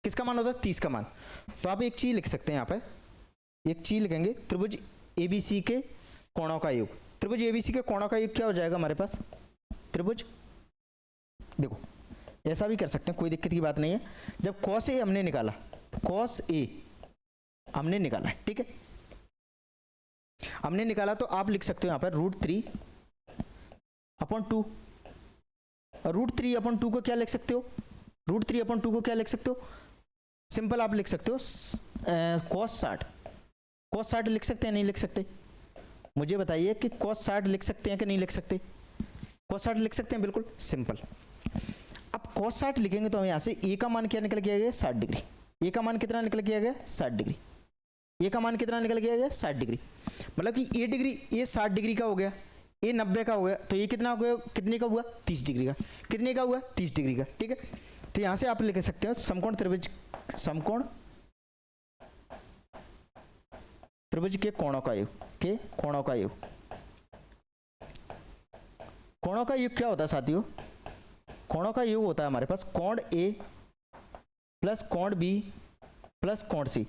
किसका मान होता है, 30 का मान। तो आप एक चीज लिख सकते हैं, यहाँ पर एक चीज लिखेंगे, त्रिभुज ABC के कोणों का योग, त्रिभुज ABC के कोणों का योग क्या हो जाएगा हमारे पास, त्रिभुज, देखो ऐसा भी कर सकते हैं, कोई दिक्कत की बात नहीं है। जब cos A हमने निकाला, cos A हमने निकाला है, ठीक है, हमने निकाला, तो आप लिख सकते हो यहाँ पर √3/2, और √3/2 को क्या लिख सकते हो, √3/2 को क्या लिख सकते हो, सिंपल आप लिख सकते हो cos 60 लिख सकते हैं, नहीं लिख सकते, मुझे बताइए कि cos 60 लिख सकते हैं कि नहीं लिख सकते, cos 60 लिख सकते हैं, बिल्कुल सिंपल। अब cos 60 लिखेंगे तो हम यहाँ से A का मान क्या निकल के आ गया, 60 डिग्री, A का मान कितना निकल के आ गया, 60 डिग्री, A का मान कितना निकल के आ गया, 60 डिग्री, मतलब कि A डिग्री, A 60 डिग्री का हो गया, A 90 का हो गया, तो ये कितना हो गया, कितने का हुआ, 30 डिग्री का, कितने का हुआ, 30 डिग्री का, ठीक है। तो यहाँ से आप लिख सकते हो समकोण त्रिभुज के कोणों का योग, कोणों का योग क्या होता है साथियों, कोणों का योग होता है हमारे पास कोण A प्लस कोण B प्लस कोण C,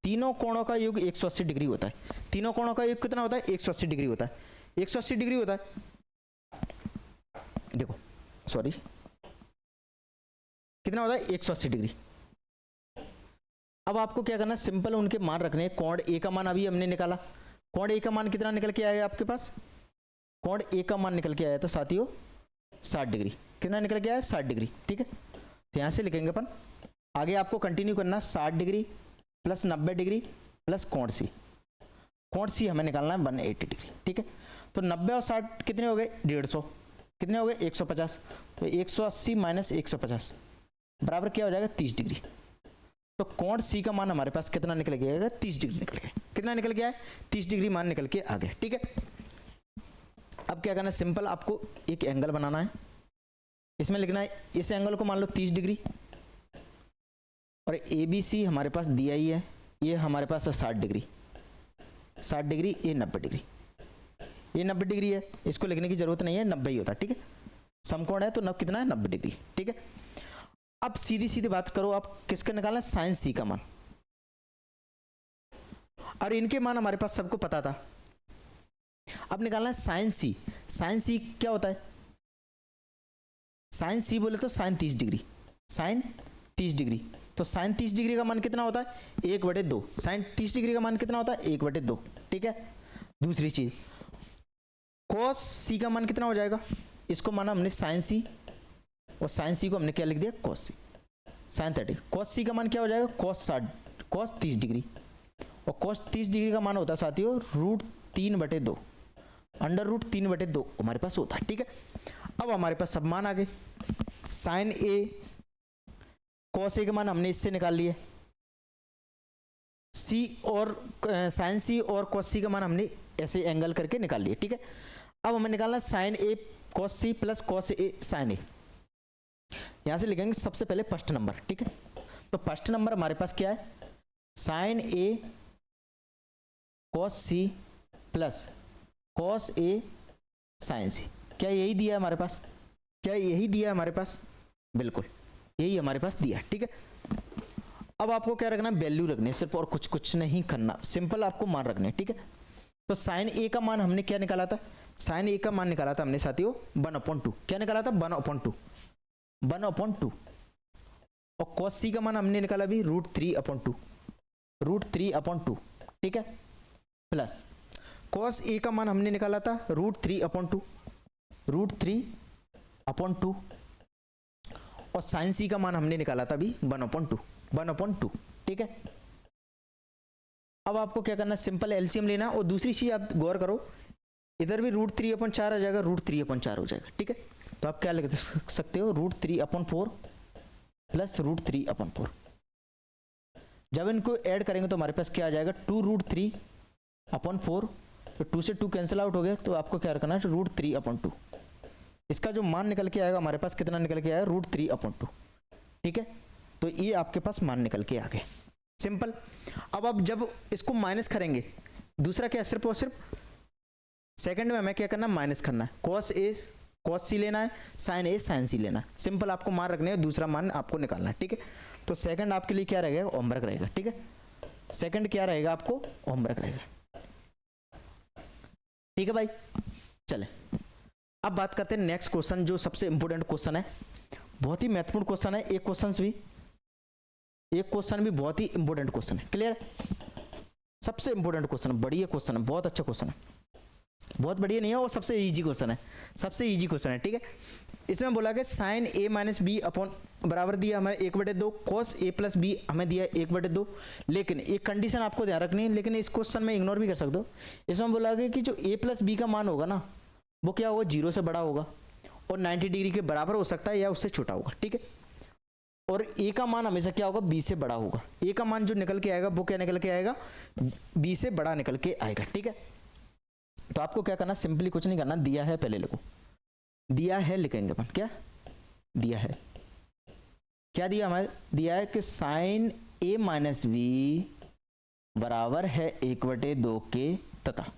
तीनों कोणों का योग 180 डिग्री होता है, तीनों कोणों का योग कितना होता है, 180 डिग्री होता है, 180 डिग्री होता है, देखो सॉरी कितना होता है, 180 डिग्री। अब आपको क्या करना है, सिंपल उनके मान रखने हैं, कोण A का मान अभी हमने निकाला, कोण A का मान कितना निकल के आया आपके पास, कोण A का मान निकल के आया था साथियों 60 डिग्री, कितना निकल के आया, 60 डिग्री, ठीक है। तो यहाँ से लिखेंगे अपन, आगे आपको कंटिन्यू करना, 60 डिग्री प्लस 90 डिग्री प्लस कोण C हमें निकालना है 180 डिग्री, ठीक है। तो 90 और 60 कितने हो गए, 150, कितने हो गए, 150, तो 180 माइनस 150 बराबर क्या हो जाएगा, 30 डिग्री। तो कोण C का मान हमारे पास कितना निकल के आएगा, 30 डिग्री निकल गया, कितना निकल गया है, 30 डिग्री मान निकल के आ गया, ठीक है। अब क्या करना है, सिंपल आपको एक एंगल बनाना है, इसमें लिखना है, इस एंगल को मान लो 30 डिग्री, और ABC हमारे पास दिया ही है, ये हमारे पास है 60 डिग्री, 60 डिग्री, ये 90 डिग्री, ये 90 डिग्री है, इसको लिखने की जरूरत नहीं है, 90 ही होता है, ठीक है। समकोण है तो कितना है, 90 डिग्री, ठीक है। अब सीधी बात करो, आप किसका निकालना है, साइन C का मान, और इनके मान हमारे पास सबको पता था, अब निकालना है साइन C क्या होता है, साइन C बोले तो साइन 30 डिग्री, तो साइन 30 डिग्री का मान कितना होता है, 1/2, साइन 30 डिग्री का मान कितना होता है, 1/2, ठीक है। दूसरी चीज cos C का मान कितना हो जाएगा, इसको माना हमने साइन सी, और साइन सी को हमने क्या लिख दिया, कॉस सी। साइन 30, कॉस सी का मान क्या हो जाएगा, कॉस 30 डिग्री, और कॉस 30 डिग्री का मान होता है साथियों √3/2, √3/2 हमारे पास होता है। ठीक है, अब हमारे पास सब मान आ गए। साइन ए कॉस ए का मान हमने इससे निकाल लिए, सी और साइन सी और कॉस सी का मान हमने ऐसे एंगल करके निकाल लिए। ठीक है, अब हमें निकालना sign A cos C plus cos A sign ए। यहां से लिखेंगे सबसे पहले फर्स्ट नंबर। ठीक है, तो फर्स्ट नंबर हमारे पास क्या है, sign A cos C plus cos A sign सी। क्या यही दिया है हमारे पास, क्या यही दिया है हमारे पास, बिल्कुल यही हमारे पास दिया। ठीक है, अब आपको क्या रखना है, वैल्यू रखनी है सिर्फ, और कुछ नहीं करना, सिंपल आपको मान रखने। ठीक है, तो साइन ए का मान हमने क्या निकाला था, साइन ए का मान निकाला था हमने साथियों 1/2। क्या निकाला था, 1/2। और कॉस सी का मान हमने निकाला भी √3/2। ठीक है, प्लस कॉस ए का मान हमने निकाला था √3/2, और साइन सी का मान हमने निकाला था भी 1/2। ठीक है, अब आपको क्या करना, सिंपल एलसीएम लेना, और दूसरी चीज आप गौर करो, इधर भी √3/4 आ जाएगा, √3/4 हो जाएगा। ठीक है, तो आप क्या लिख सकते हो, √3/4 प्लस √3/4। जब इनको ऐड करेंगे तो हमारे पास क्या आ जाएगा, 2√3/4, तो 2 से 2 कैंसिल आउट हो गया, तो आपको क्या रखना है, √3/2। इसका जो मान निकल के आएगा हमारे पास, कितना निकल के आएगा, √3/2। ठीक है, तो ये आपके पास मान निकल के आ गए, सिंपल। अब आप जब इसको माइनस करेंगे, दूसरा क्या, सिर्फ और सिर्फ सेकंड में हमें क्या करना, माइनस करना है, कॉस ए कॉस सी लेना है, साइन ए साइन सी लेना है, सिंपल आपको मान रखने हैं, दूसरा मान आपको निकालना है। ठीक है, तो सेकंड आपके लिए क्या रहेगा, होमवर्क रहेगा। ठीक है, सेकंड क्या रहेगा, आपको होमवर्क रहेगा। ठीक है भाई, चले अब बात करते हैं नेक्स्ट क्वेश्चन, जो सबसे इंपॉर्टेंट क्वेश्चन है, बहुत ही महत्वपूर्ण क्वेश्चन है। एक क्वेश्चन भी बहुत ही इंपॉर्टेंट क्वेश्चन है, क्लियर, सबसे इंपॉर्टेंट क्वेश्चन है, बढ़िया क्वेश्चन है, बहुत अच्छा क्वेश्चन है, बहुत बढ़िया नहीं है, वो सबसे इजी क्वेश्चन है, सबसे इजी क्वेश्चन है। ठीक है, इसमें बोला कि साइन ए माइनस बी अपॉन बराबर दिया हमें 1/2, कॉस ए प्लस बी हमें दिया 1/2, लेकिन एक कंडीशन आपको ध्यान रखनी है, लेकिन इस क्वेश्चन में इग्नोर भी कर सकते हो। इसमें बोला गया कि जो ए प्लस बी का मान होगा ना, वो क्या होगा, 0 से बड़ा होगा, और 90 डिग्री के बराबर हो सकता है या उससे छोटा होगा। ठीक है, और ए का मान हमेशा क्या होगा, बी से बड़ा होगा। ए का मान जो निकल के आएगा वो क्या निकल के आएगा, बी से बड़ा निकल के आएगा। ठीक है, तो आपको क्या करना, सिंपली कुछ नहीं करना, दिया है पहले लिखो, दिया है लिखेंगे अपन, क्या दिया है, क्या दिया हमारे, दिया है कि साइन ए माइनस बी बराबर है 1/2 के, तथा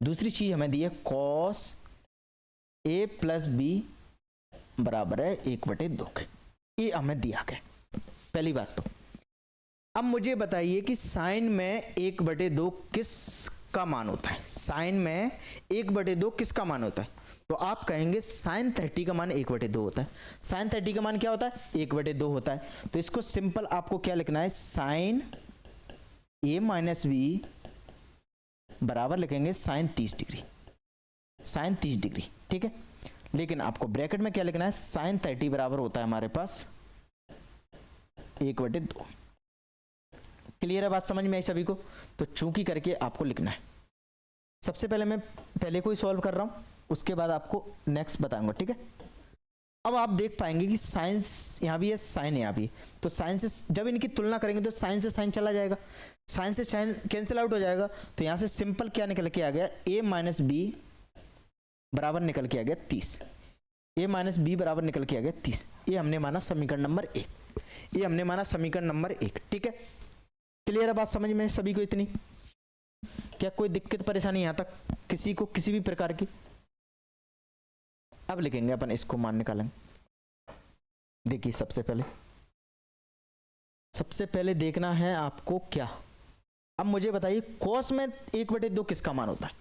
दूसरी चीज हमें दी है कॉस ए प्लस बी बराबर है 1/2 के, ये हमें दिया गया पहली बात। तो अब मुझे बताइए कि साइन में 1/2 किसका मान होता है, साइन में 1/2 किसका मान होता है, तो आप कहेंगे साइन 30 का मान 1/2 होता है। साइन 30 का मान क्या होता है, 1/2 होता है। तो इसको सिंपल आपको क्या लिखना है, साइन ए माइनस बी बराबर लिखेंगे साइन 30 डिग्री, साइन 30 डिग्री। ठीक है, लेकिन आपको ब्रैकेट में क्या लिखना है, साइन 30 बराबर होता है हमारे पास 1/2। क्लियर है बात, समझ में आई सभी को। तो चूंकि करके आपको लिखना है, सबसे पहले मैं पहले को ही सॉल्व कर रहा हूं, उसके बाद आपको नेक्स्ट बताऊंगा। ठीक है, अब आप देख पाएंगे कि साइंस यहाँ भी है, साइन यहाँ भी है, तो साइन से जब इनकी तुलना करेंगे तो साइन से साइन चला जाएगा, साइन से साइन कैंसिल आउट हो जाएगा। तो यहाँ से सिंपल क्या निकल के आ गया, a माइनस बी बराबर निकल के आ गया 30, a माइनस बी बराबर निकल के आ गया 30। ये हमने माना समीकरण नंबर 1, ये हमने माना समीकरण नंबर 1। ठीक है, क्लियर है बात, समझ में सभी को इतनी, क्या कोई दिक्कत परेशानी यहाँ तक किसी को किसी भी प्रकार की। अब लिखेंगे अपन इसको मान निकालेंगे। देखिए सबसे पहले देखना है आपको क्या, अब मुझे बताइए कॉस में 1/2 किसका मान होता है,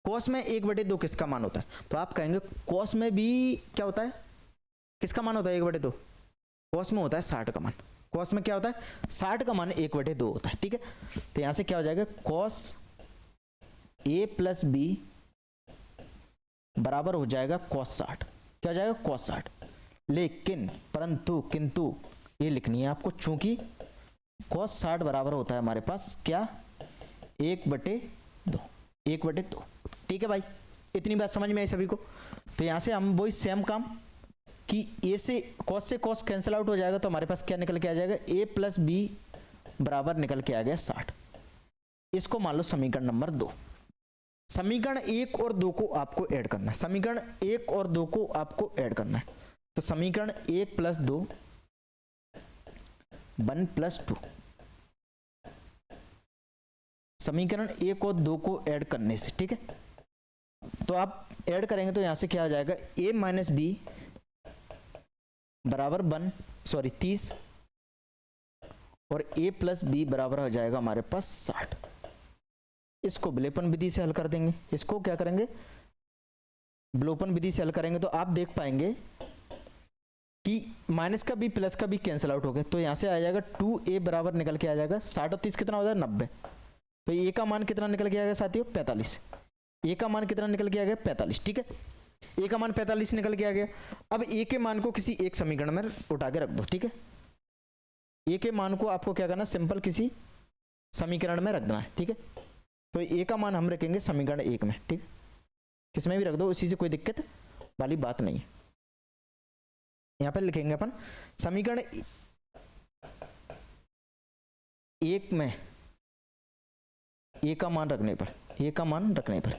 कॉस में 1/2 किसका मान होता है। तो आप कहेंगे कॉस में भी क्या होता है, किसका मान होता है 1/2, कॉस में होता है 60 का मान, कॉस में क्या होता है 60 का मान 1/2 होता है। ठीक है, तो यहां से क्या हो जाएगा, कॉस ए प्लस बी बराबर हो जाएगा कॉस 60। क्या हो जाएगा cos 60। लेकिन परंतु किंतु ये लिखनी है आपको, चूंकि cos 60 बराबर होता है हमारे पास क्या 1/2, 1/2। ठीक है भाई, इतनी बात समझ में आई सभी को। तो यहां से हम वही सेम काम कि a से cos कैंसिल आउट हो जाएगा, तो हमारे पास क्या निकल के आ जाएगा a प्लस बी बराबर निकल के आ गया 60। इसको मान लो समीकरण नंबर 2। समीकरण 1 और 2 को आपको ऐड करना है, समीकरण 1 और 2 को आपको ऐड करना है। तो समीकरण 1 प्लस 2 1 प्लस 2, समीकरण 1 और 2 को ऐड करने से, ठीक है, तो आप ऐड करेंगे तो यहां से क्या हो जाएगा a माइनस बी बराबर 30 और a प्लस बी बराबर हो जाएगा हमारे पास 60। इसको विलोपन विधि से हल कर देंगे, इसको क्या करेंगे विलोपन विधि से हल करेंगे, तो आप देख पाएंगे कि माइनस का भी प्लस का भी कैंसिल आउट हो गया। तो यहां से आ जाएगा 2a बराबर निकल के आ जाएगा 60 और 30 कितना हो जाएगा 90। तो a का मान कितना निकल के आएगा साथियों 45। a का मान कितना निकल के आ गया 45। ठीक है, a का मान 45 निकल के आ गया। अब a के मान को किसी एक समीकरण में उठा के रख दो। ठीक है, a के मान को आपको क्या करना, सिंपल किसी समीकरण में रख देना है। ठीक है, तो a का मान हम रखेंगे समीकरण 1 में। ठीक है, किसमें भी रख दो, उसी से कोई दिक्कत वाली बात नहीं है। यहां पर लिखेंगे अपन समीकरण 1 में a का मान रखने पर, a का मान रखने पर,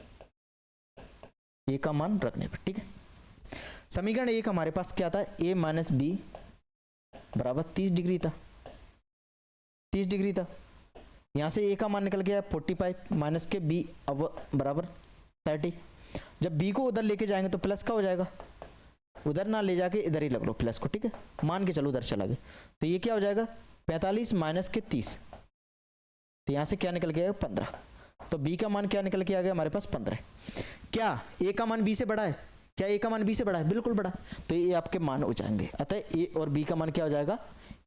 a का मान रखने पर। ठीक है, समीकरण 1 हमारे पास क्या था, a माइनस बी बराबर 30 डिग्री था, 30 डिग्री था। यहां से a का मान निकल गया 45 माइनस के b अब बराबर 30। जब b को उधर लेके जाएंगे तो प्लस का हो जाएगा, उधर ना ले जाके इधर ही लग लो प्लस को। ठीक है, मान के चलो उधर चला गया, तो ये क्या हो जाएगा 45 माइनस के 30, तो यहां से क्या निकल गया 15। तो b का मान क्या निकल के आ गया हमारे पास 15। क्या a का मान b से बड़ा है, क्या a का मान b से बड़ा है, बिल्कुल बड़ा। तो ये आपके मान हो जाएंगे, अतः a और b का मान क्या हो जाएगा,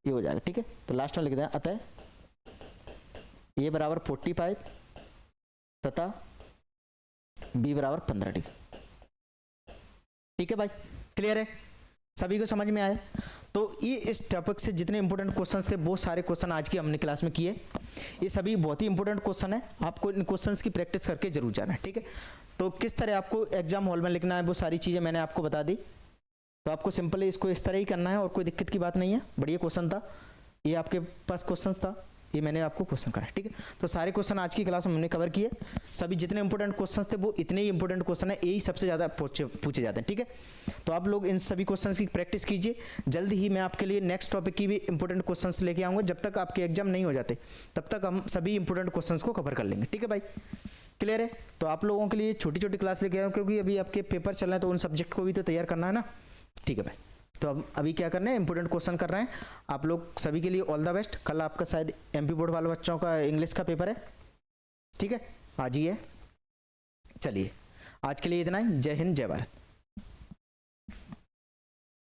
ये हो जाएगा। ठीक है, तो लास्ट में लिख दें अतः a बराबर 45 तथा b बराबर 15 डिग्री। ठीक है भाई, क्लियर है, सभी को समझ में आया। तो ये इस टॉपिक से जितने इंपॉर्टेंट क्वेश्चन थे वो सारे क्वेश्चन आज की हमने क्लास में किए। ये सभी बहुत ही इंपॉर्टेंट क्वेश्चन है, आपको इन क्वेश्चंस की प्रैक्टिस करके जरूर जाना है। ठीक है, तो किस तरह आपको एग्जाम हॉल में लिखना है वो सारी चीज़ें मैंने आपको बता दी। तो आपको सिंपली इसको इस तरह ही करना है और कोई दिक्कत की बात नहीं है। बढ़िया क्वेश्चन था, ये आपके पास क्वेश्चन था, ये मैंने आपको क्वेश्चन करा। ठीक है, तो सारे क्वेश्चन आज की क्लास में हमने कवर किए। सभी जितने इंपॉर्टेंट क्वेश्चन थे वो इतने ही इंपॉर्टेंट क्वेश्चन है, यही सबसे ज़्यादा पूछे जाते हैं। ठीक है, तो आप लोग इन सभी क्वेश्चन की प्रैक्टिस कीजिए। जल्दी ही मैं आपके लिए नेक्स्ट टॉपिक की भी इंपॉर्टेंट क्वेश्चन लेके आऊँगा। जब तक आपके एग्जाम नहीं हो जाते तब तक हम सभी इंपॉर्टेंट क्वेश्चन को कवर कर लेंगे। ठीक है भाई, क्लियर है। तो आप लोगों के लिए छोटी छोटी क्लास लेके आऊँ, क्योंकि अभी आपके पेपर चल रहे हैं तो उन सब्जेक्ट को भी तो तैयार करना है ना। ठीक है भाई, तो अब अभी क्या करना है, इंपॉर्टेंट क्वेश्चन कर रहे हैं आप लोग सभी के लिए। All the best. कल आपका शायद एमपी बोर्ड वाले बच्चों का इंग्लिश का पेपर है। ठीक है, आज ही है। चलिए आज के लिए इतना ही। जय हिंद, जय भारत।